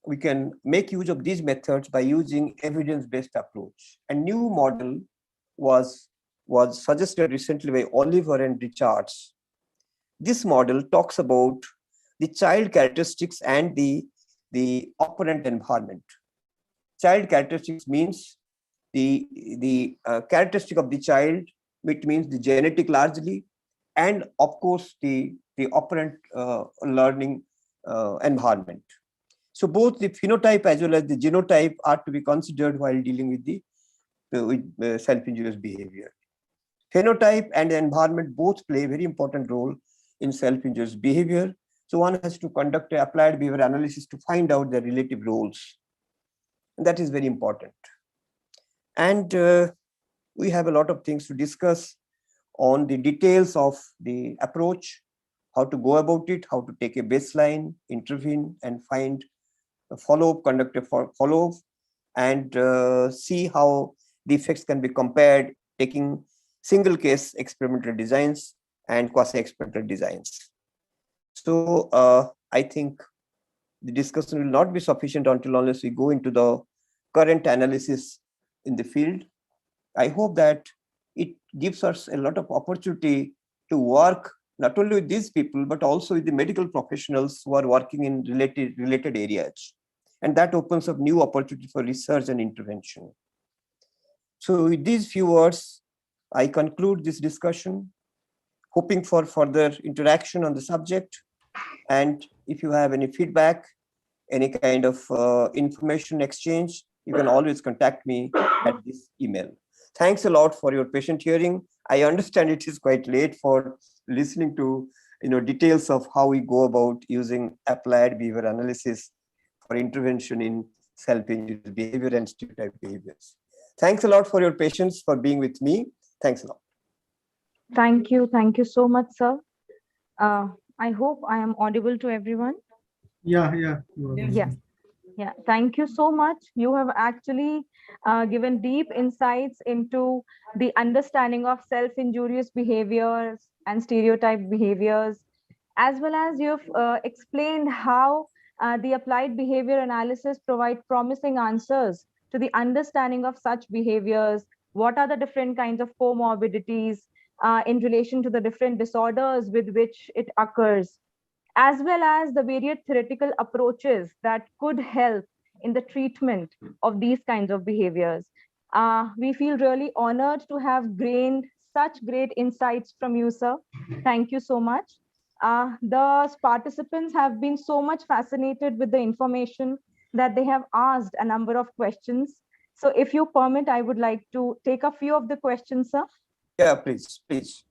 We can make use of these methods by using evidence-based approach. A new model was suggested recently by Oliver and Richards. This model talks about the child characteristics and the operant environment. Child characteristics means the characteristic of the child, which means the genetic largely, and of course the operant learning environment. So both the phenotype as well as the genotype are to be considered while dealing with the self-injurious behavior. Phenotype and the environment both play a very important role in self-injurious behavior. So one has to conduct an applied behavior analysis to find out their relative roles. And that is very important. And we have a lot of things to discuss on the details of the approach, how to go about it, how to take a baseline, intervene, and find a follow-up, conduct a follow-up, and see how the effects can be compared, taking single case experimental designs and quasi-experimental designs. So I think the discussion will not be sufficient unless we go into the current analysis in the field. I hope that it gives us a lot of opportunity to work not only with these people, but also with the medical professionals who are working in related areas. And that opens up new opportunity for research and intervention. So with these few words, I conclude this discussion, hoping for further interaction on the subject. And if you have any feedback, any kind of information exchange, you can always contact me at this email. Thanks a lot for your patient hearing. I understand it is quite late for listening to details of how we go about using applied behavior analysis for intervention in self-injurious behavior and stereotype behaviors. Thanks a lot for your patience, for being with me. Thanks a lot. Thank you. Thank you so much, sir. I hope I am audible to everyone. Yeah. Yeah. Thank you so much. You have actually given deep insights into the understanding of self-injurious behaviors and stereotype behaviors, as well as you've explained how the applied behavior analysis provide promising answers to the understanding of such behaviors. What are the different kinds of comorbidities in relation to the different disorders with which it occurs, as well as the various theoretical approaches that could help in the treatment of these kinds of behaviors. We feel really honored to have gained such great insights from you, sir. Thank you so much. The participants have been so much fascinated with the information that they have asked a number of questions. So if you permit, I would like to take a few of the questions, sir. Yeah, please.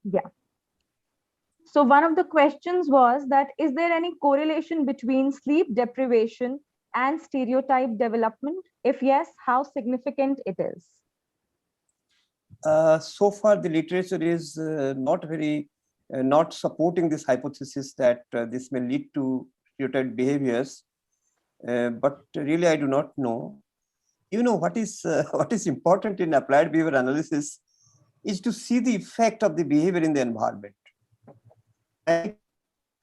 Yeah. So one of the questions was that, is there any correlation between sleep deprivation and stereotype development? If yes, how significant it is? So far, the literature is not supporting this hypothesis that this may lead to stereotype behaviors. But really, I do not know. What is important in applied behavior analysis is to see the effect of the behavior in the environment. Right?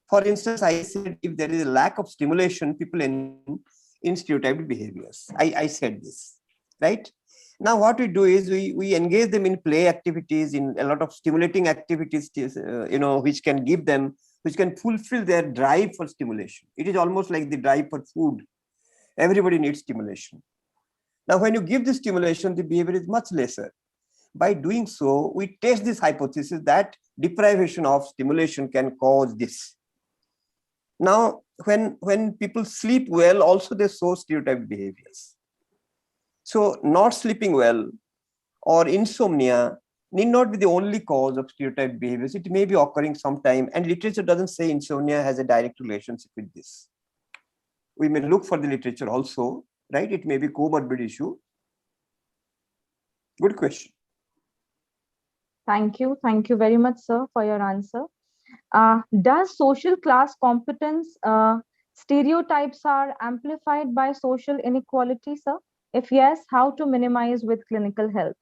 For instance, I said if there is a lack of stimulation, people in stereotyped behaviors. I said this, right? Now what we do is we engage them in play activities, in a lot of stimulating activities, which can give them, which can fulfill their drive for stimulation. It is almost like the drive for food. Everybody needs stimulation. Now, when you give the stimulation, the behavior is much lesser. By doing so, we test this hypothesis that deprivation of stimulation can cause this. Now, when people sleep well, also they show stereotyped behaviors. So not sleeping well or insomnia need not be the only cause of stereotyped behaviors. It may be occurring sometime, and literature doesn't say insomnia has a direct relationship with this. We may look for the literature also, right? It may be comorbid issue. Good question. Thank you. Thank you very much, sir, for your answer. Does social class competence stereotypes are amplified by social inequality, sir? If yes, how to minimize with clinical help?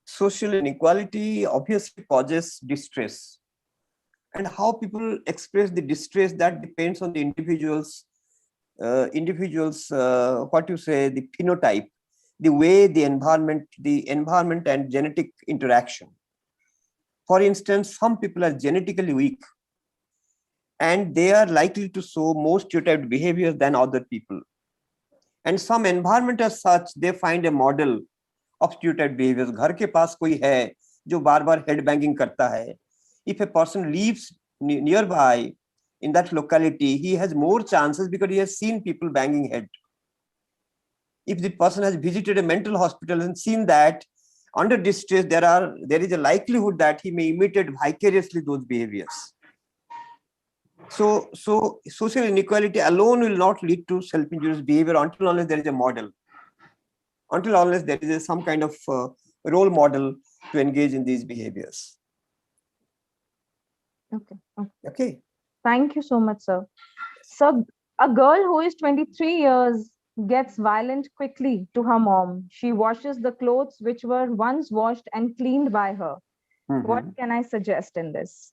Social inequality obviously causes distress. And how people express the distress, that depends on the individual's, the phenotype, the way the environment and genetic interaction. For instance, some people are genetically weak and they are likely to show more stereotyped behaviors than other people. And some environment as such, they find a model of stereotyped behaviors. घर के पास कोई है जो बार-बार head banging करता है. If a person lives nearby in that locality, he has more chances because he has seen people banging head. If the person has visited a mental hospital and seen that under distress, there is a likelihood that he may imitate vicariously those behaviors. So social inequality alone will not lead to self-injurious behavior until unless there is a model, until unless there is some kind of role model to engage in these behaviors. Okay. Thank you so much, sir. So a girl who is 23 years gets violent quickly to her mom. She washes the clothes which were once washed and cleaned by her. What can I suggest in this?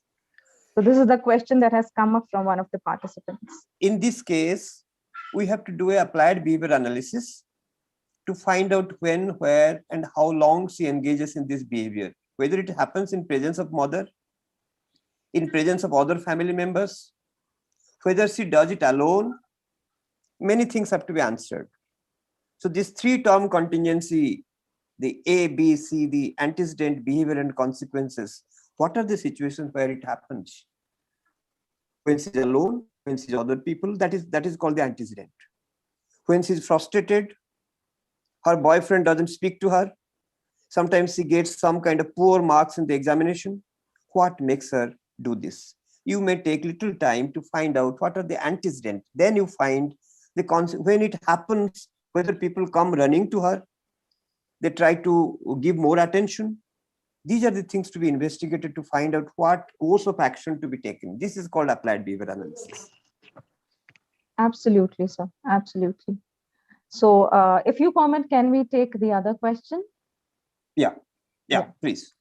So this is the question that has come up from one of the participants. In this case, we have to do an applied behavior analysis to find out when, where, and how long she engages in this behavior, whether it happens in presence of mother, in presence of other family members, whether she does it alone. Many things have to be answered. So this three-term contingency, the A, B, C, the antecedent, behavior, and consequences. What are the situations where it happens? When she's alone, when she's other people, that is called the antecedent. When she's frustrated, her boyfriend doesn't speak to her. Sometimes she gets some kind of poor marks in the examination. What makes her do this? You may take little time to find out what are the antecedent. Then you find the when it happens, whether people come running to her, they try to give more attention. These are the things to be investigated to find out what course of action to be taken. This is called applied behavior analysis. Absolutely, sir. Absolutely. So if you comment, can we take the other question? Yeah, please.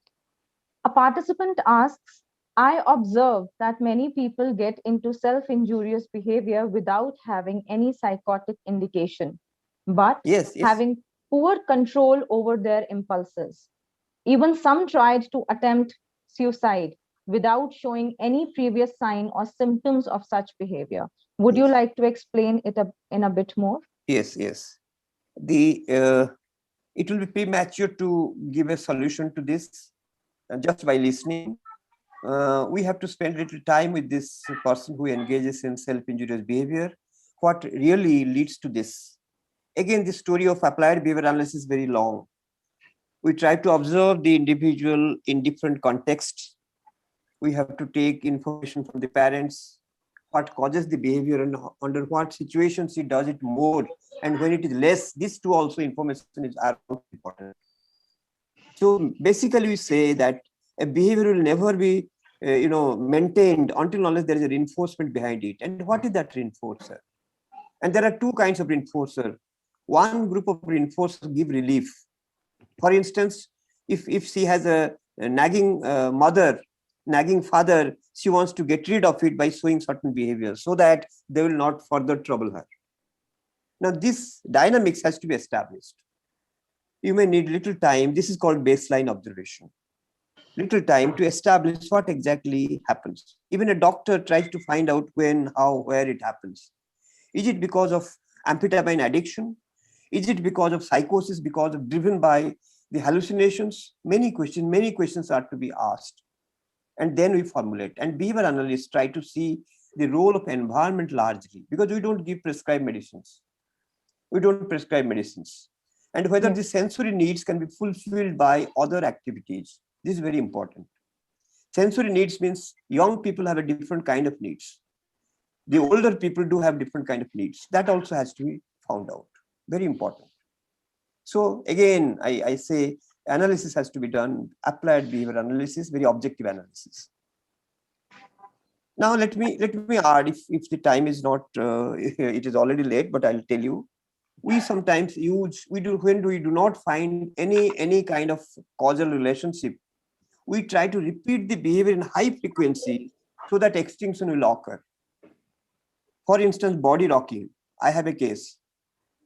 A participant asks, I observe that many people get into self-injurious behavior without having any psychotic indication, but yes. having poor control over their impulses. Even some tried to attempt suicide without showing any previous sign or symptoms of such behavior. Would you like to explain it in a bit more? Yes. It will be premature to give a solution to this just by listening. We have to spend a little time with this person who engages in self-injurious behavior. What really leads to this? Again, the story of applied behavior analysis is very long. We try to observe the individual in different contexts. We have to take information from the parents, what causes the behavior and under what situations he does it more, and when it is less. This too also information is important. So basically we say that a behavior will never be maintained until unless there is a reinforcement behind it. And what is that reinforcer? And there are two kinds of reinforcer. One group of reinforcers give relief. For instance, if she has a nagging mother, nagging father, she wants to get rid of it by showing certain behaviors so that they will not further trouble her. Now this dynamics has to be established. You may need little time. This is called baseline observation. Little time to establish what exactly happens. Even a doctor tries to find out when, how, where it happens. Is it because of amphetamine addiction? Is it because of psychosis, because of driven by the hallucinations? Many questions are to be asked. And then we formulate. And behavior analysts try to see the role of environment largely, because we don't give prescribed medicines. We don't prescribe medicines. And whether the sensory needs can be fulfilled by other activities. This is very important. Sensory needs means young people have a different kind of needs. The older people do have different kind of needs. That also has to be found out. Very important. So again, I say analysis has to be done, applied behavior analysis, very objective analysis. Now let me add, if the time is not, it is already late, but I'll tell you, we sometimes use, when we do not find any kind of causal relationship, we try to repeat the behavior in high frequency so that extinction will occur. For instance, body rocking. I have a case,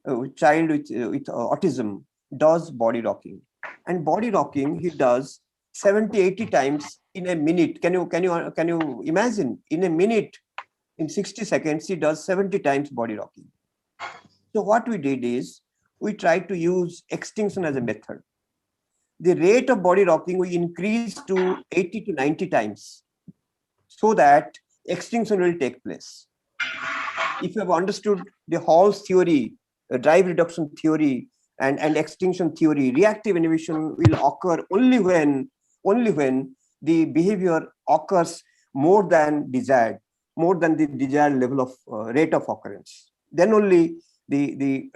a child with autism does body rocking, and body rocking he does 70-80 times in a minute. Can you imagine? In a minute, in 60 seconds, he does 70 times body rocking. So what we did is we tried to use extinction as a method. The rate of body rocking we increased to 80 to 90 times so that extinction will take place. If you have understood the Hall's theory, drive reduction theory, and extinction theory, reactive inhibition will occur only when the behavior occurs more than the desired level of rate of occurrence. Then only the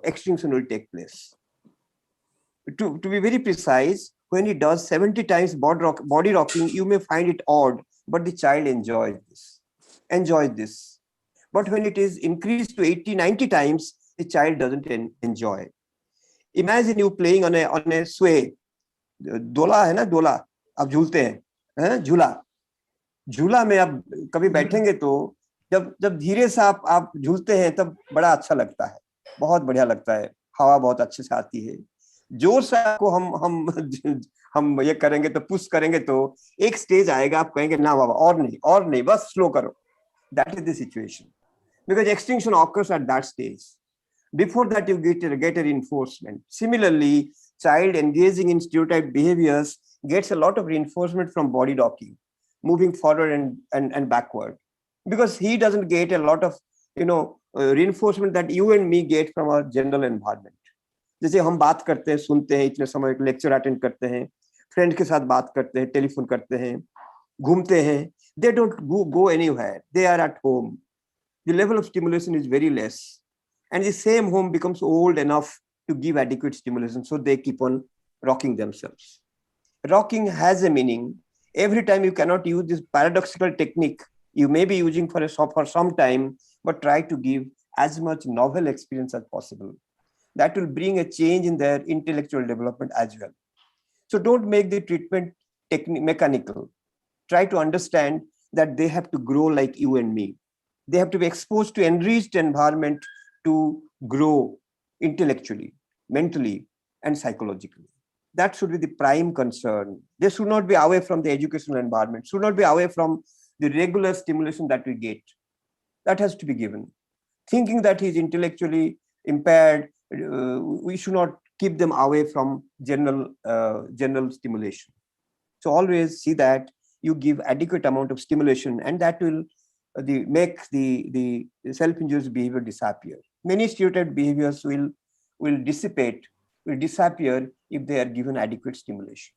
extinction will take place. To be very precise, when he does 70 times body rocking, you may find it odd, but the child enjoys this. But when it is increased to 80-90 times, the child doesn't enjoy. Imagine you playing on a sway. दोला है ना, दोला आप झूलते हैं, झूला में आप कभी बैठेंगे तो जब धीरे से आप झूलते हैं तब बड़ा अच्छा लगता है, बहुत बढ़िया लगता है, हवा बहुत अच्छे से आती है. जोर से आपको हम ये करेंगे तो पुश करेंगे तो एक स्टेज आएगा, आप कहेंगे ना बाबा और नहीं बस स्लो करो. That is the situation, because extinction occurs at that stage. Before that, you get a reinforcement. Similarly, child engaging in stereotype behaviors gets a lot of reinforcement from body rocking, moving forward and backward, because he doesn't get a lot of reinforcement that you and me get from our general environment. जैसे हम बात करते हैं, सुनते हैं, इतने समय lecture attend करते हैं, फ्रेंड के साथ बात करते हैं, टेलीफोन करते हैं, घूमते हैं, they don't go anywhere. They are at home. The level of stimulation is very less. And the same home becomes old enough to give adequate stimulation, so they keep on rocking themselves. Rocking has a meaning. Every time you cannot use this paradoxical technique, you may be using for some time, but try to give as much novel experience as possible. That will bring a change in their intellectual development as well. So don't make the treatment mechanical. Try to understand that they have to grow like you and me. They have to be exposed to enriched environment to grow intellectually, mentally, and psychologically. That should be the prime concern. They should not be away from the educational environment, should not be away from the regular stimulation that we get. That has to be given. Thinking that he is intellectually impaired, we should not keep them away from general stimulation. So always see that you give adequate amount of stimulation, and that will make the self-induced behavior disappear. Many stereotyped behaviors will disappear if they are given adequate stimulation.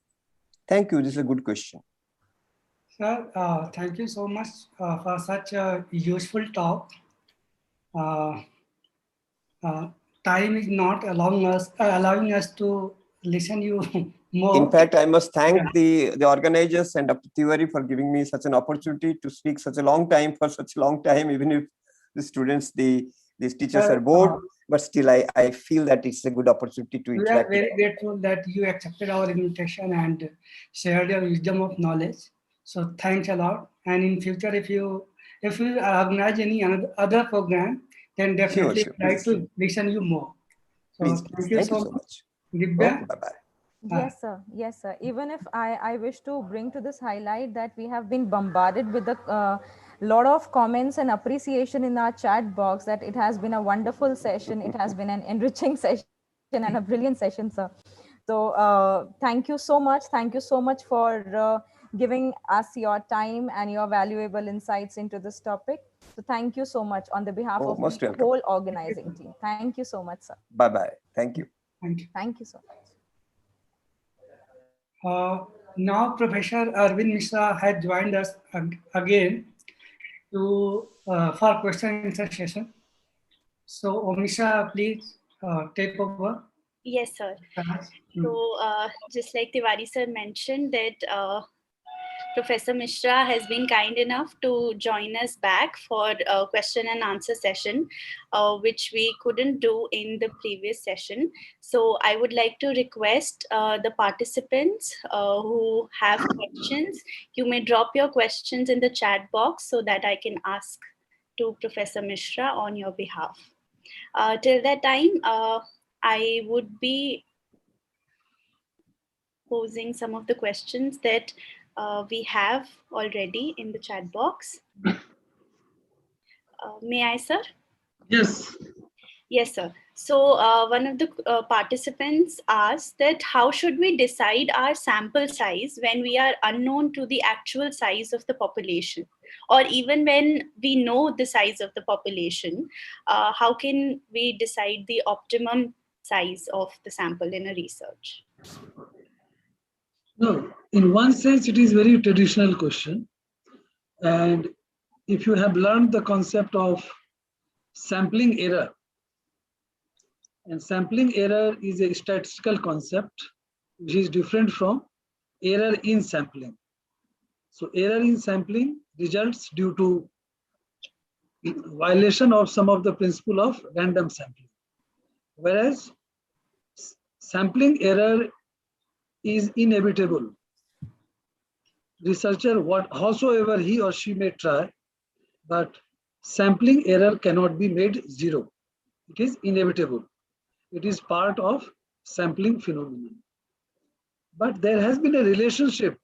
Thank you. This is a good question. Sir, thank you so much for such a useful talk. Time is not allowing us to listen you more. In fact, I must thank the organizers and Dr. Tiwari for giving me such an opportunity to speak such a long time, even if the students, these teachers are bored, but still I feel that it's a good opportunity to interact. We are very grateful that you accepted our invitation and shared your wisdom of knowledge. So thanks a lot. And in future, if you organize any other program, then definitely Sure, try to listen you more. So please. thank you so much. Divya? Bye-bye. Yes, sir. Yes, sir. Even if I wish to bring to this highlight that we have been bombarded with a lot of comments and appreciation in our chat box, that it has been a wonderful session. It has been an enriching session and a brilliant session, sir. So thank you so much. Thank you so much for giving us your time and your valuable insights into this topic. So thank you so much on the behalf of Most the welcome. whole organizing team. Thank you so much, sir. Bye-bye. Thank you. Thank you. Thank you so much. Now Professor Arvind Mishra has joined us again for question and answer session. So Mishra, please take over. Yes, sir. So just like Tiwari sir mentioned that Professor Mishra has been kind enough to join us back for a question and answer session, which we couldn't do in the previous session. So I would like to request the participants who have questions, you may drop your questions in the chat box so that I can ask to Professor Mishra on your behalf. Till that time, I would be posing some of the questions that we have already in the chat box. May I, sir? Yes. Yes, sir. So one of the participants asked that how should we decide our sample size when we are unknown to the actual size of the population? Or even when we know the size of the population, how can we decide the optimum size of the sample in a research? No, in one sense, it is very traditional question. And if you have learned the concept of sampling error, and sampling error is a statistical concept, which is different from error in sampling. So error in sampling results due to violation of some of the principle of random sampling. Whereas sampling error is inevitable. Researcher, howsoever he or she may try, but sampling error cannot be made zero. It is inevitable. It is part of sampling phenomenon. But there has been a relationship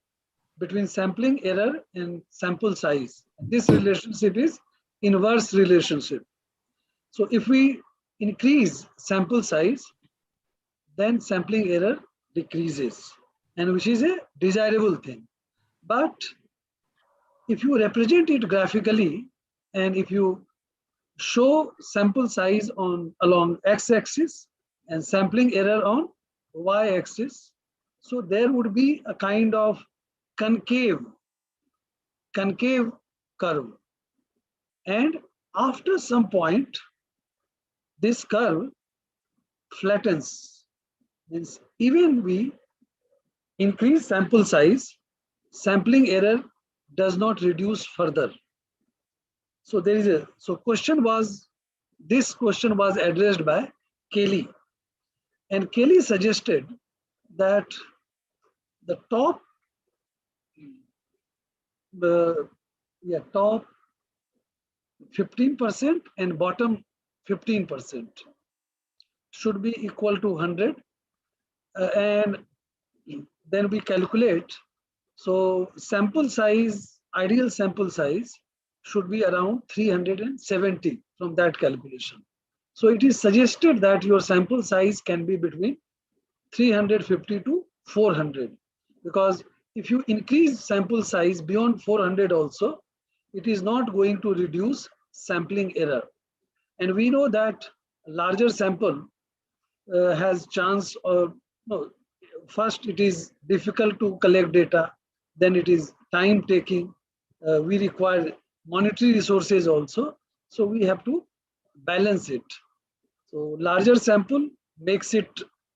between sampling error and sample size. This relationship is inverse relationship. So if we increase sample size, then sampling error decreases, and which is a desirable thing. But if you represent it graphically, and if you show sample size along x-axis and sampling error on y-axis, so there would be a kind of concave curve. And after some point, this curve flattens. Means even we increase sample size, sampling error does not reduce further. So this question was addressed by Kelly, and Kelly suggested that the top 15% and bottom 15% should be equal to 100, and then we calculate. So sample size, ideal sample size should be around 370 from that calculation. So it is suggested that your sample size can be between 350 to 400, because if you increase sample size beyond 400 also, it is not going to reduce sampling error. And we know that larger sample has chance of, no, first it is difficult to collect data, then it is time taking, we require monetary resources also, so we have to balance it. So larger sample makes it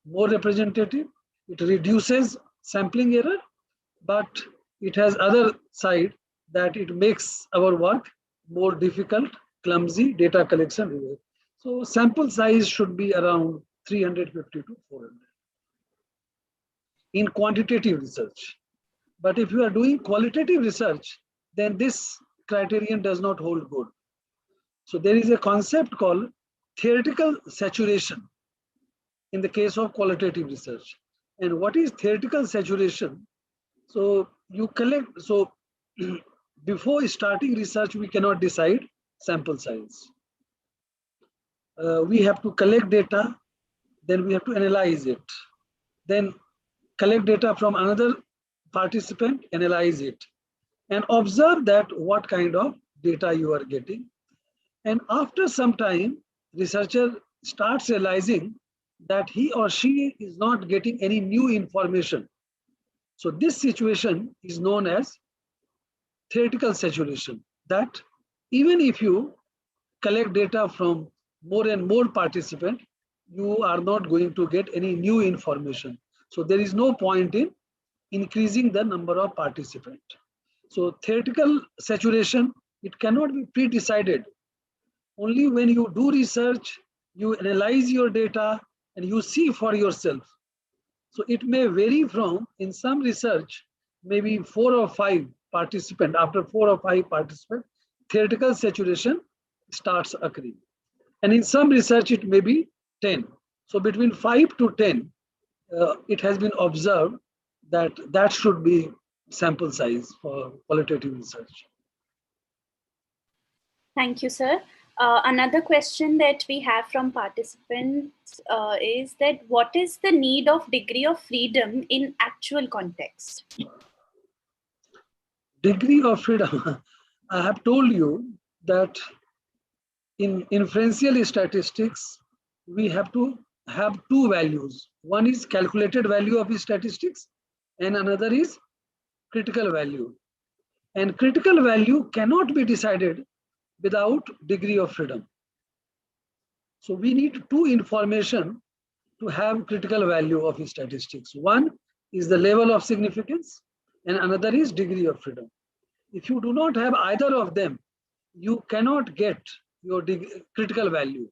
more representative, it reduces sampling error, but it has other side that it makes our work more difficult, clumsy data collection. So sample size should be around 350 to 400 in quantitative research. But if you are doing qualitative research, then this criterion does not hold good. So there is a concept called theoretical saturation. in the case of qualitative research. And what is theoretical saturation? So you collect, so before starting research, we cannot decide sample size. We have to collect data, then we have to analyze it. Then collect data from another participant, analyze it, and observe that what kind of data you are getting. And after some time, researcher starts realizing that he or she is not getting any new information. So this situation is known as theoretical saturation, that even if you collect data from more and more participants, you are not going to get any new information. So there is no point in increasing the number of participants. So theoretical saturation, it cannot be pre-decided. Only when you do research, you analyze your data and you see for yourself. So it may vary from, in some research, maybe 4 or 5 participants, after 4 or 5 participants, theoretical saturation starts occurring. And in some research, it may be 10. So between 5 to 10, it has been observed that that should be sample size for qualitative research. Thank you, sir. Another question that we have from participants is that what is the need of degree of freedom in actual context? Degree of freedom. I have told you that in inferential statistics, we have to have 2 values. One is calculated value of statistics and another is critical value. And critical value cannot be decided without degree of freedom. So we need 2 information to have critical value of statistics. One is the level of significance and another is degree of freedom. If you do not have either of them, you cannot get your critical value.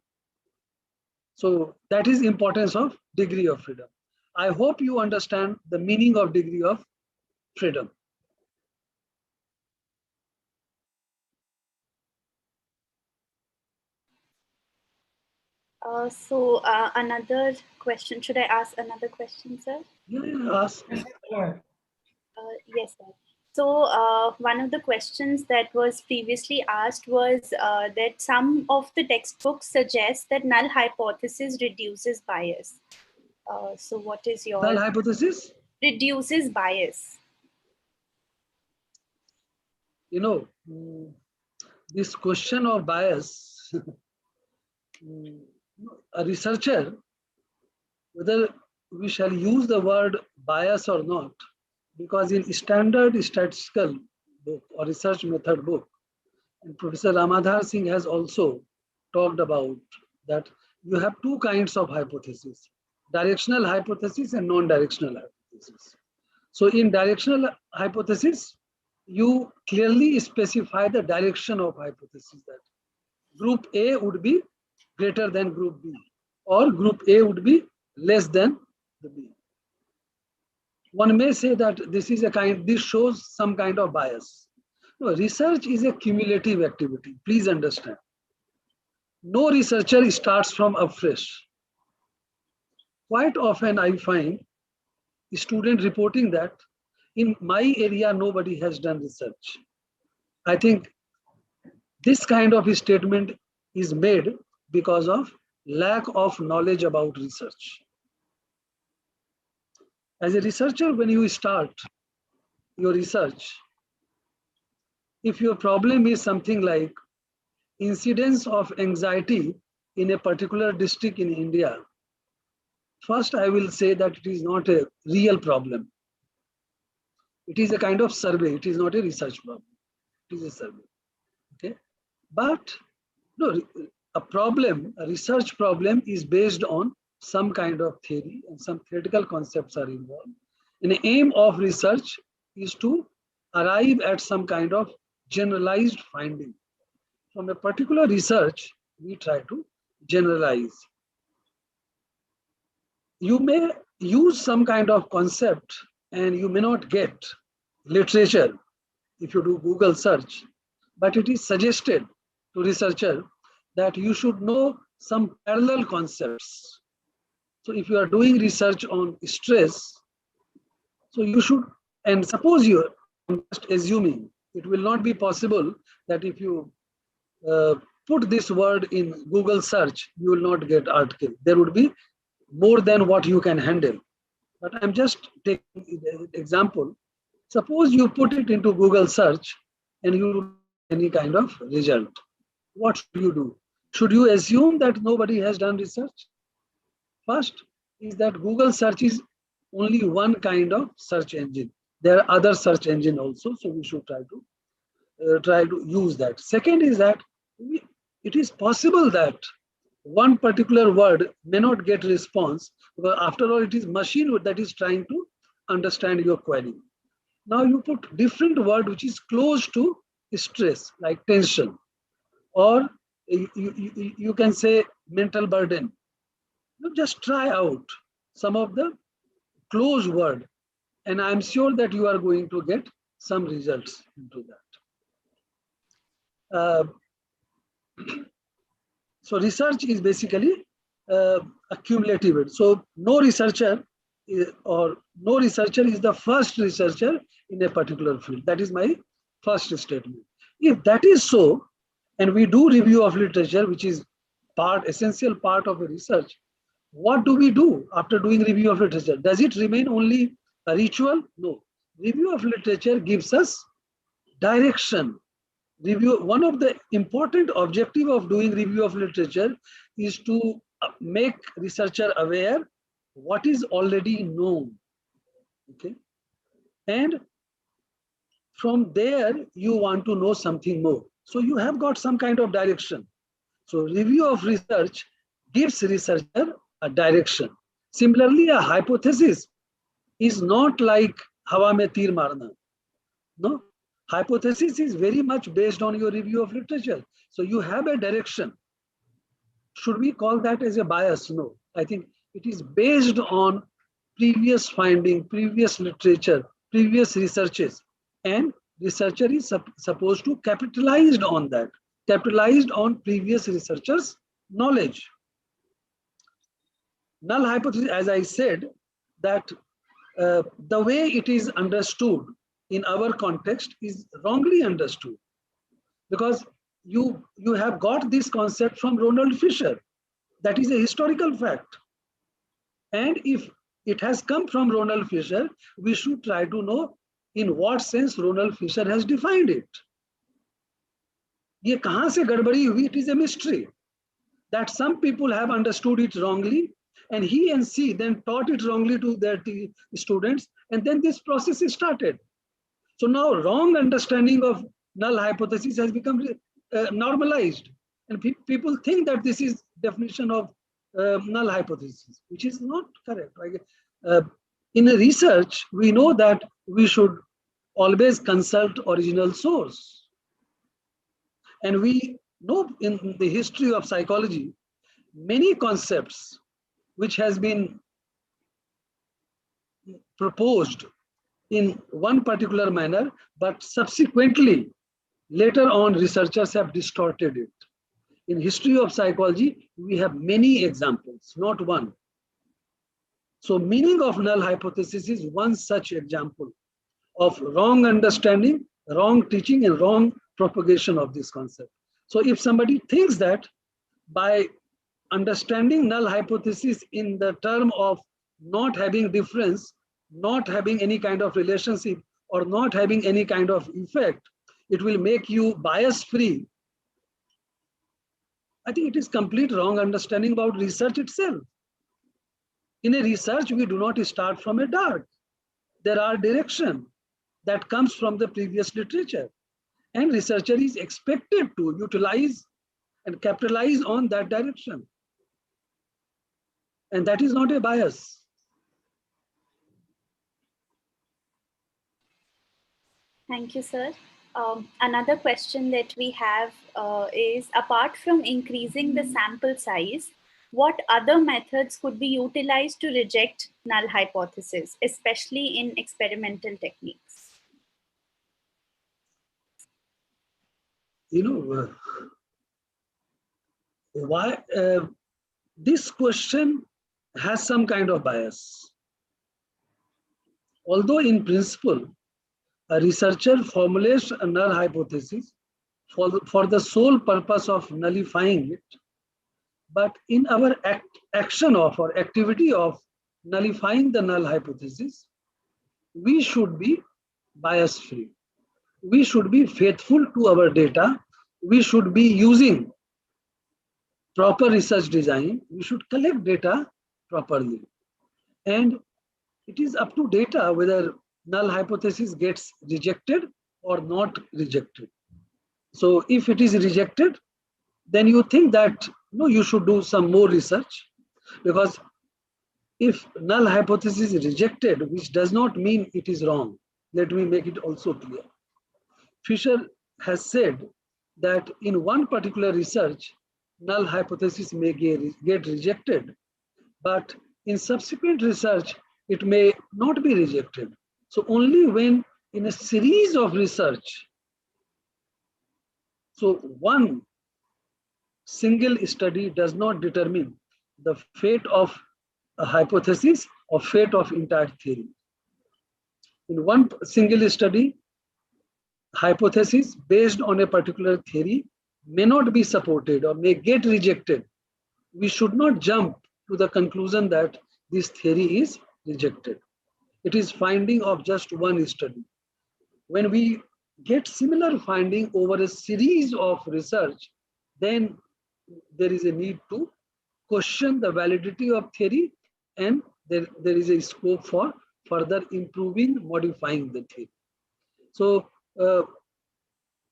So that is importance of degree of freedom. I hope you understand the meaning of degree of freedom. Another question, should I ask another question, sir? Yeah, ask. Yes, sir. So one of the questions that was previously asked was that some of the textbooks suggest that null hypothesis reduces bias. So what is your... Null hypothesis? Reduces bias. You know, this question of bias, a researcher, whether we shall use the word bias or not, because in standard statistical book or research method book, and Professor Ramadhar Singh has also talked about that you have 2 kinds of hypotheses, directional hypothesis and non-directional hypothesis. So in directional hypothesis, you clearly specify the direction of hypothesis, that group A would be greater than group B, or group A would be less than the B. One may say that this shows some kind of bias. No, research is a cumulative activity. Please understand. No researcher starts from afresh. Quite often I find students reporting that in my area, nobody has done research. I think this kind of statement is made because of lack of knowledge about research. As a researcher, when you start your research, if your problem is something like incidence of anxiety in a particular district in India, first I will say that it is not a real problem. It is a kind of survey. It is not a research problem. It is a survey. Okay, but no, a research problem is based on some kind of theory and some theoretical concepts are involved. And the aim of research is to arrive at some kind of generalized finding. From a particular research, we try to generalize. You may use some kind of concept and you may not get literature if you do Google search, but it is suggested to researcher that you should know some parallel concepts. So if you are doing research on stress, so you should, and suppose I'm just assuming, it will not be possible that if you put this word in Google search, you will not get article. There would be more than what you can handle. But I'm just taking an example. Suppose you put it into Google search and you don't get any kind of result. What should you do? Should you assume that nobody has done research? First is that Google search is only one kind of search engine. There are other search engine also, so we should try to use that. Second is that it is possible that one particular word may not get response, because after all, it is machine that is trying to understand your query. Now you put different word which is close to stress, like tension, or you can say mental burden. You just try out some of the close word, and I'm sure that you are going to get some results into that. So research is basically accumulative. So no researcher is the first researcher in a particular field. That is my first statement. If that is so, and we do review of literature, which is essential part of a research, what do we do after doing review of literature? Does it remain only a ritual? No. Review of literature gives us direction. One of the important objective of doing review of literature is to make researcher aware what is already known. Okay, and from there you want to know something more. So you have got some kind of direction. So review of research gives researcher a direction. Similarly, a hypothesis is not like hawa mein tir marna. No, hypothesis is very much based on your review of literature. So you have a direction. Should we call that as a bias? No, I think it is based on previous finding, previous literature, previous researches, and researcher is supposed to capitalize on that, capitalized on previous researchers' knowledge. Null hypothesis, as I said, that the way it is understood in our context is wrongly understood, because you have got this concept from Ronald Fisher. That is a historical fact. And if it has come from Ronald Fisher, we should try to know in what sense Ronald Fisher has defined it. ये कहाँ से गड़बड़ी हुई? It is a mystery that some people have understood it wrongly, and he and she then taught it wrongly to their students, and then this process is started. So now wrong understanding of null hypothesis has become normalized, and people think that this is definition of null hypothesis, which is not correct. In a research, we know that we should always consult original source, and we know in the history of psychology, many concepts which has been proposed in one particular manner, but subsequently, later on, researchers have distorted it. In history of psychology, we have many examples, not one. So meaning of null hypothesis is one such example of wrong understanding, wrong teaching, and wrong propagation of this concept. So if somebody thinks that by understanding null hypothesis in the term of not having difference, not having any kind of relationship, or not having any kind of effect, it will make you bias free, I think it is complete wrong understanding about research itself. In a research, we do not start from a dark. There are direction that comes from the previous literature, and researcher is expected to utilize and capitalize on that direction. And that is not a bias. Thank you, sir. Another question that we have is, apart from increasing the sample size, what other methods could be utilized to reject null hypothesis, especially in experimental techniques? You know, why this question has some kind of bias. Although in principle, a researcher formulates a null hypothesis for the sole purpose of nullifying it, but in our action of or activity of nullifying the null hypothesis, we should be bias-free. We should be faithful to our data. We should be using proper research design. We should collect data properly. And it is up to data whether null hypothesis gets rejected or not rejected. So if it is rejected, then you think that you should do some more research, because if null hypothesis is rejected, which does not mean it is wrong. Let me make it also clear. Fisher has said that in one particular research, null hypothesis may get rejected, but in subsequent research, it may not be rejected. So only when in a series of research, so one single study does not determine the fate of a hypothesis or fate of entire theory. In one single study, hypothesis based on a particular theory may not be supported or may get rejected. We should not jump to the conclusion that this theory is rejected. It is finding of just one study. When we get similar finding over a series of research, then there is a need to question the validity of theory, and there is a scope for further improving, modifying the theory. So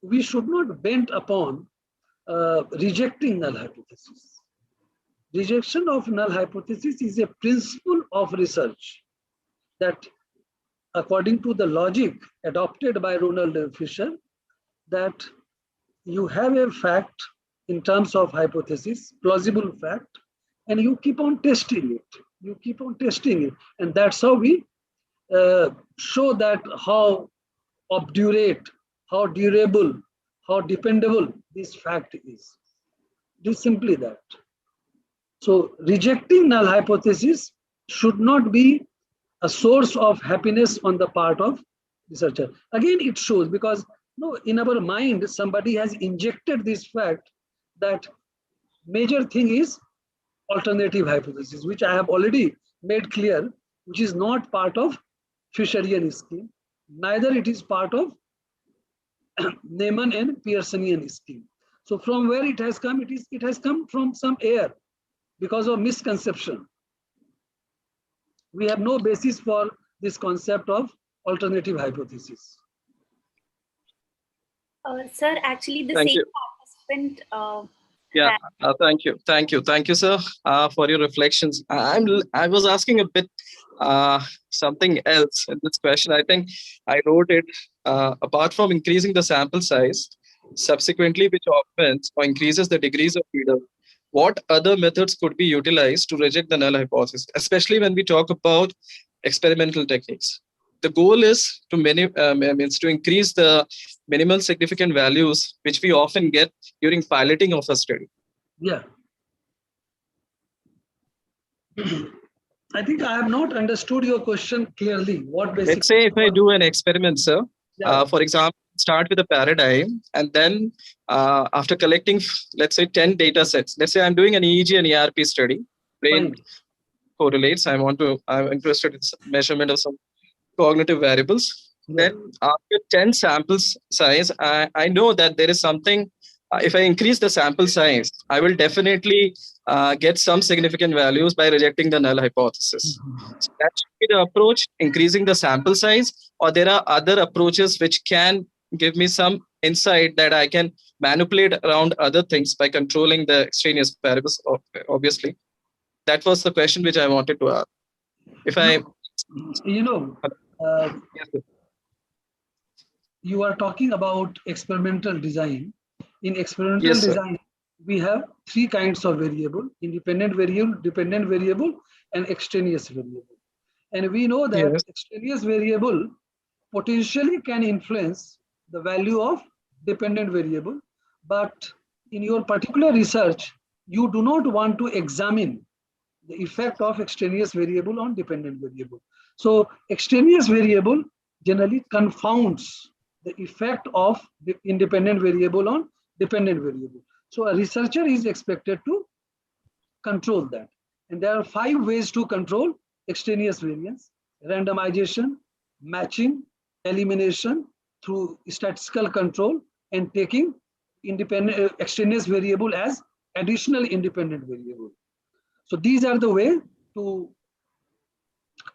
we should not bend upon rejecting null hypothesis. Rejection of null hypothesis is a principle of research that, according to the logic adopted by Ronald and Fisher, that you have a fact in terms of hypothesis, plausible fact, and you keep on testing it. You keep on testing it. And that's how we show that how obdurate, how durable, how dependable this fact is. It is simply that. So rejecting null hypothesis should not be a source of happiness on the part of researcher. Again, it shows because in our mind, somebody has injected this fact that major thing is alternative hypothesis, which I have already made clear, which is not part of Fisherian scheme. Neither it is part of Neyman and Pearsonian scheme. So from where it has come, it has come from some air because of misconception. We have no basis for this concept of alternative hypothesis. Sir, actually the Thank same you. participant Yeah, thank you, sir, for your reflections. I was asking a bit something else in this question. I think I wrote it apart from increasing the sample size, subsequently which augments or increases the degrees of freedom. What other methods could be utilized to reject the null hypothesis, especially when we talk about experimental techniques? The goal is to to increase the minimal significant values which we often get during piloting of a study. Yeah. I think I have not understood your question clearly. What basically? Let's say if I do an experiment, sir, for example, start with a paradigm, and then after collecting, let's say 10 data sets, let's say I'm doing an EEG and ERP study, brain correlates, I'm interested in measurement of some cognitive variables. Then after 10 samples size, I know that there is something, if I increase the sample size, I will definitely get some significant values by rejecting the null hypothesis. So that should be the approach, increasing the sample size, or there are other approaches which can give me some insight that I can manipulate around other things by controlling the extraneous variables, obviously. That was the question which I wanted to ask. If I... you are talking about experimental design. In experimental design, we have three kinds of variable: independent variable, dependent variable, and extraneous variable. And we know that extraneous variable potentially can influence the value of dependent variable. But in your particular research, you do not want to examine the effect of extraneous variable on dependent variable. So extraneous variable generally confounds the effect of the independent variable on dependent variable. So a researcher is expected to control that. And there are 5 ways to control extraneous variance: randomization, matching, elimination through statistical control, and taking independent extraneous variable as additional independent variable. So these are the way to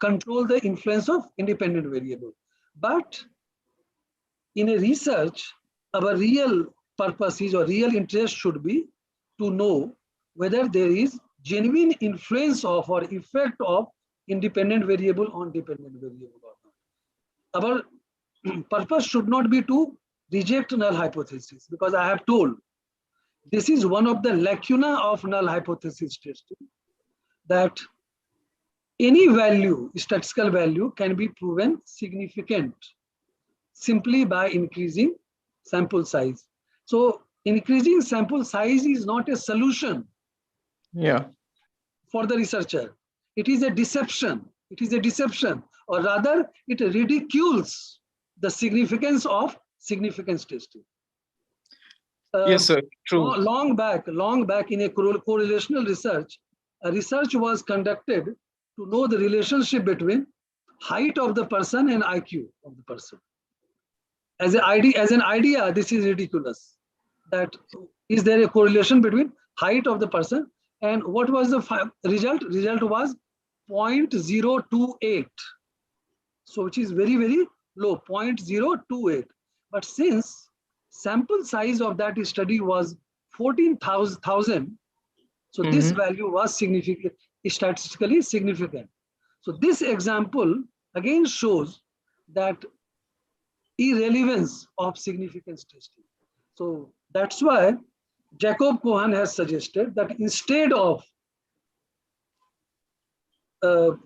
control the influence of independent variable. But in a research, our real purpose is, or real interest should be, to know whether there is genuine influence of or effect of independent variable on dependent variable or not. Our purpose should not be to reject null hypothesis, because I have told this is one of the lacuna of null hypothesis testing, that any value, statistical value, can be proven significant simply by increasing sample size. So increasing sample size is not a solution for the researcher. It is a deception. It is a deception, or rather it ridicules the significance of significance testing. Yes, sir. True. Long back in a correlational research, a research was conducted to know the relationship between height of the person and IQ of the person. As an idea, this is ridiculous. That is there a correlation between height of the person, and what was the result? Result was 0.028. So which is very, very low, 0.028. But since sample size of that study was 14,000, so this value was significant, statistically significant. So this example again shows that irrelevance of significance testing. So that's why Jacob Cohen has suggested that instead of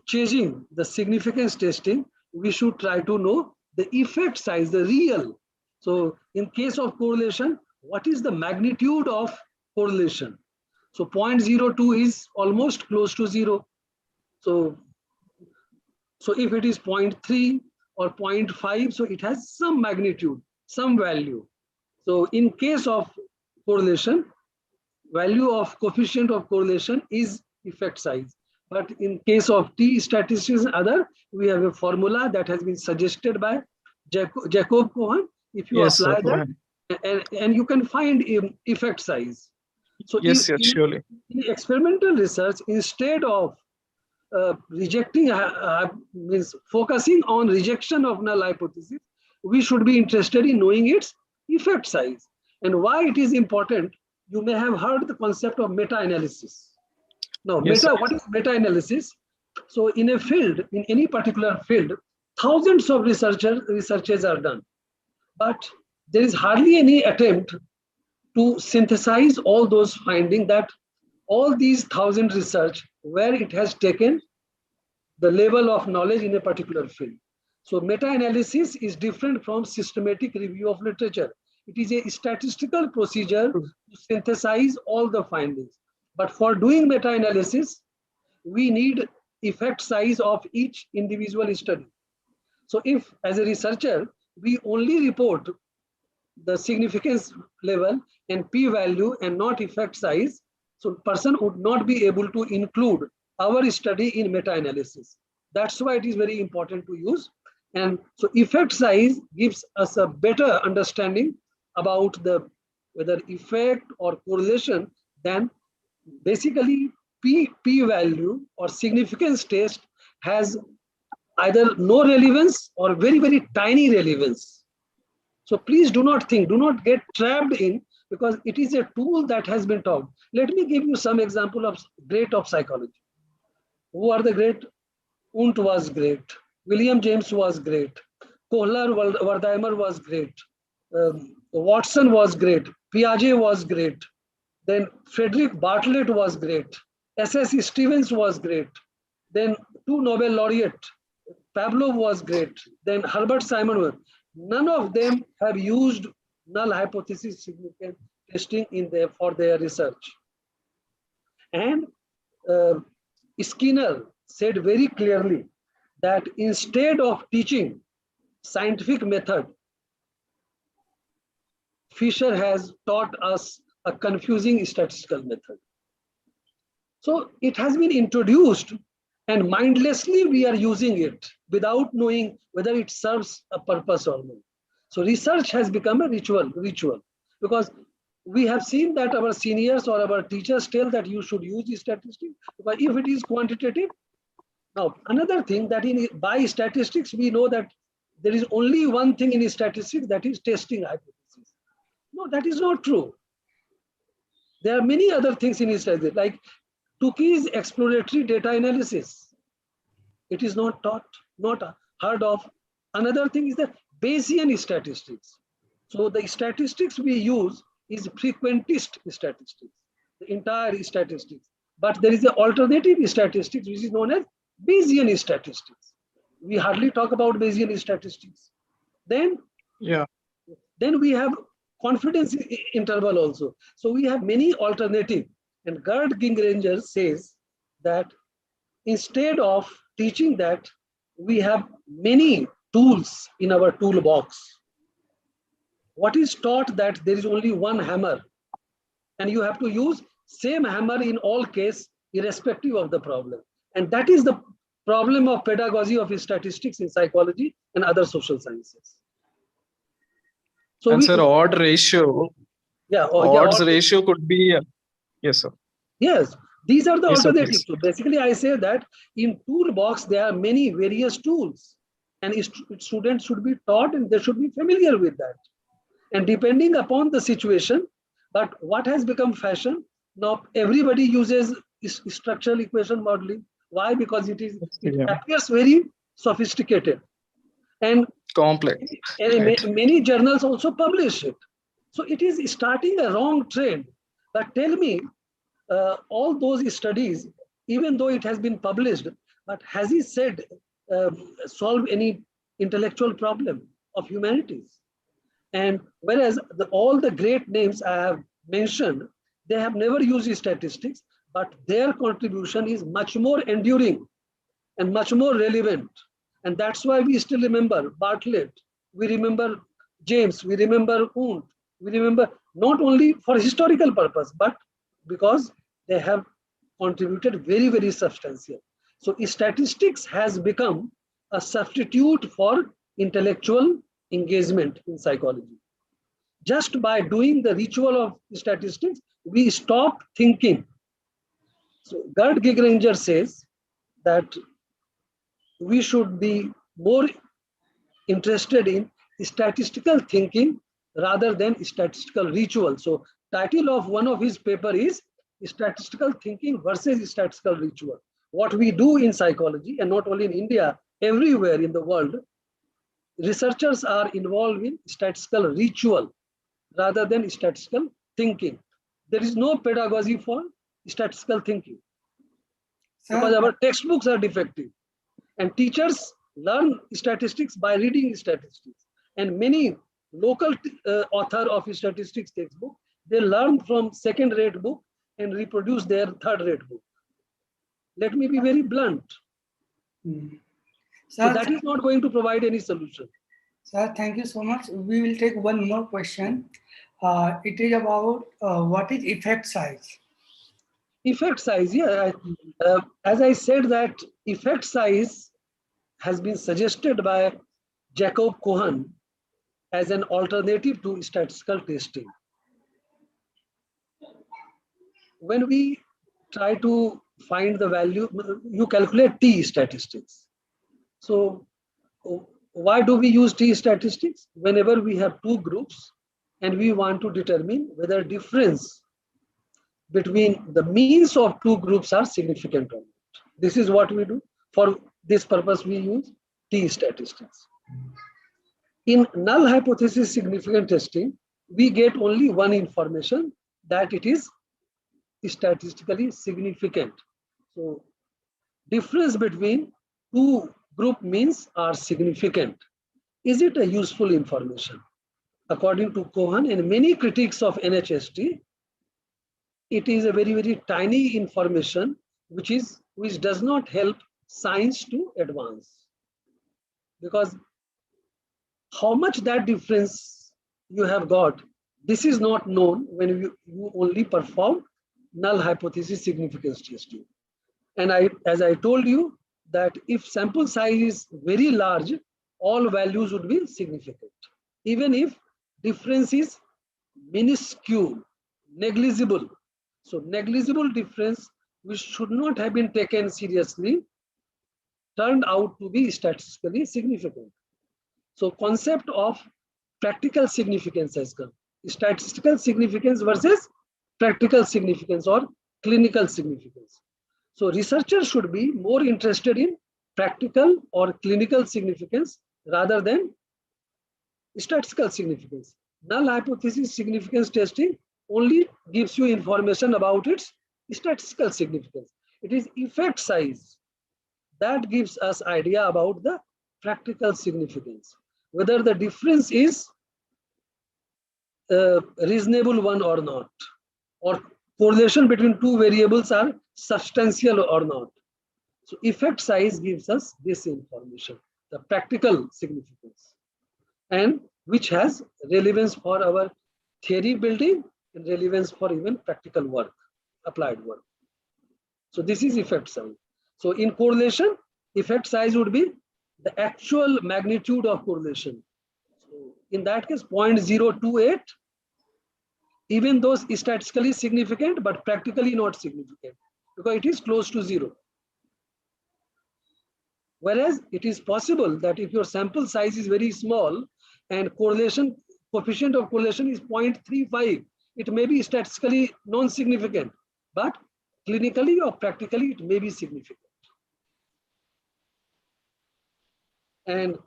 changing the significance testing, we should try to know the effect size, the real. So in case of correlation, what is the magnitude of correlation? So 0.02 is almost close to 0. So if it is 0.3 or 0.5, so it has some magnitude, some value. So in case of correlation, value of coefficient of correlation is effect size. But in case of T statistics and other, we have a formula that has been suggested by Jacob Cohen. If you apply that, and you can find effect size. So surely. In experimental research, instead of rejecting, means focusing on rejection of null hypothesis, we should be interested in knowing its effect size. And why it is important, you may have heard the concept of meta-analysis. Now, what is meta-analysis? So in a field, in any particular field, thousands of researches are done. But there is hardly any attempt to synthesize all those findings, that all these 1,000 research where it has taken the level of knowledge in a particular field. So meta-analysis is different from systematic review of literature. It is a statistical procedure to synthesize all the findings. But for doing meta-analysis, we need effect size of each individual study. So if, as a researcher, we only report the significance level and p-value and not effect size, so person would not be able to include our study in meta-analysis. That's why it is very important to use. And so effect size gives us a better understanding about the whether effect or correlation than basically p-value or significance test has either no relevance or very, very tiny relevance. So please do not get trapped in, because it is a tool that has been taught. Let me give you some example of great of psychology. Who are the great? Wundt was great. William James was great. Kohler-Wertheimer was great. Watson was great. Piaget was great. Then Frederick Bartlett was great. S.S. Stevens was great. Then 2 Nobel laureate. Pavlov was great. Then Herbert Simon. None of them have used null hypothesis significance testing for their research. And Skinner said very clearly that instead of teaching scientific method, Fisher has taught us a confusing statistical method. So it has been introduced and mindlessly we are using it without knowing whether it serves a purpose or not. So research has become a ritual because we have seen that our seniors or our teachers tell that you should use statistics, but if it is quantitative. Now, another thing that by statistics, we know that there is only one thing in statistics, that is testing hypothesis. No, that is not true. There are many other things in statistics, like Tukey's exploratory data analysis. It is not taught, not heard of. Another thing is the Bayesian statistics. So the statistics we use is frequentist statistics, the entire statistics. But there is an alternative statistics which is known as Bayesian statistics. We hardly talk about Bayesian statistics. Then we have confidence interval also. So we have many alternative. And Gerd Gingeranger says that instead of teaching that, we have many tools in our toolbox. What is taught that there is only one hammer and you have to use same hammer in all case, irrespective of the problem. And that is the problem of pedagogy of statistics in psychology and other social sciences. So and sir, odd ratio. Yeah, odds ratio could be. Yes, sir. Yes, these are the Yes, sir, alternatives. please. So basically, I say that in toolbox there are many various tools, and students should be taught and they should be familiar with that. And depending upon the situation, but what has become fashion now? Everybody uses structural equation modeling. Why? Because it appears very sophisticated and complex. And many journals also publish it. So it is starting a wrong trend. But tell me, all those studies, even though it has been published, but has it said solve any intellectual problem of humanities? And whereas all the great names I have mentioned, they have never used statistics, but their contribution is much more enduring and much more relevant. And that's why we still remember Bartlett, we remember James, we remember Wundt, we remember not only for historical purpose, but because they have contributed very, very substantial. So statistics has become a substitute for intellectual engagement in psychology. Just by doing the ritual of statistics, we stop thinking. So Gerd Gingeranger says that we should be more interested in statistical thinking rather than statistical ritual. So title of one of his paper is Statistical Thinking versus Statistical Ritual. What we do in psychology, and not only in India, everywhere in the world, researchers are involved in statistical ritual rather than statistical thinking. There is no pedagogy for statistical thinking because our textbooks are defective. And teachers learn statistics by reading statistics. And many local author of statistics textbook, they learn from second-rate book and reproduce their third-rate book. Let me be very blunt. So that is not going to provide any solution. Sir, thank you so much. We will take one more question. It is about what is effect size? Effect size, yeah. As I said, that effect size has been suggested by Jacob Cohen as an alternative to statistical testing. When we try to find the value, you calculate T statistics. So why do we use T statistics? Whenever we have two groups and we want to determine whether difference between the means of two groups are significant or not. This is what we do. For this purpose, we use T statistics. In null hypothesis significant testing, we get only one information, that it is statistically significant. So difference between two group means are significant. Is it a useful information? According to Cohen and many critics of NHST, it is a very, very tiny information which is which does not help science to advance. Because how much that difference you have got, this is not known when you only perform null hypothesis significance testing. And as I told you, that if sample size is very large, all values would be significant. Even if difference is minuscule, negligible. So negligible difference, which should not have been taken seriously, turned out to be statistically significant. So concept of practical significance has come. Statistical significance versus practical significance or clinical significance. So researchers should be more interested in practical or clinical significance rather than statistical significance. Null hypothesis significance testing only gives you information about its statistical significance. It is effect size that gives us idea about the practical significance, whether the difference is a reasonable one or not, or correlation between two variables are substantial or not. So effect size gives us this information, the practical significance, and which has relevance for our theory building and relevance for even practical work, applied work. So this is effect size. So in correlation, effect size would be the actual magnitude of correlation. So in that case, 0.028, even though statistically significant, but practically not significant because it is close to 0. Whereas it is possible that if your sample size is very small and correlation, coefficient of correlation is 0.35, it may be statistically non-significant, but clinically or practically it may be significant. And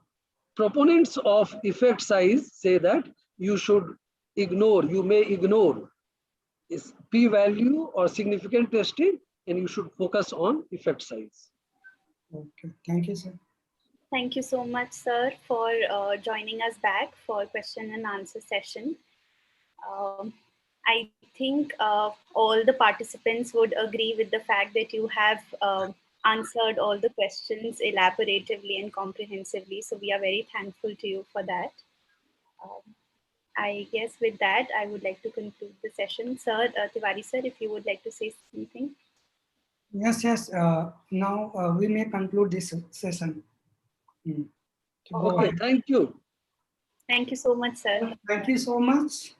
proponents of effect size say that you should ignore, you may ignore is p-value or significant testing, and you should focus on effect size. Okay, thank you, sir. Thank you so much, sir, for joining us back for question and answer session. I think all the participants would agree with the fact that you have answered all the questions elaboratively and comprehensively. So we are very thankful to you for that. I guess with that, I would like to conclude the session. Sir, Tiwari sir, if you would like to say something. Yes, yes. Now we may conclude this session. Okay, thank you. Thank you so much, sir. Thank you so much.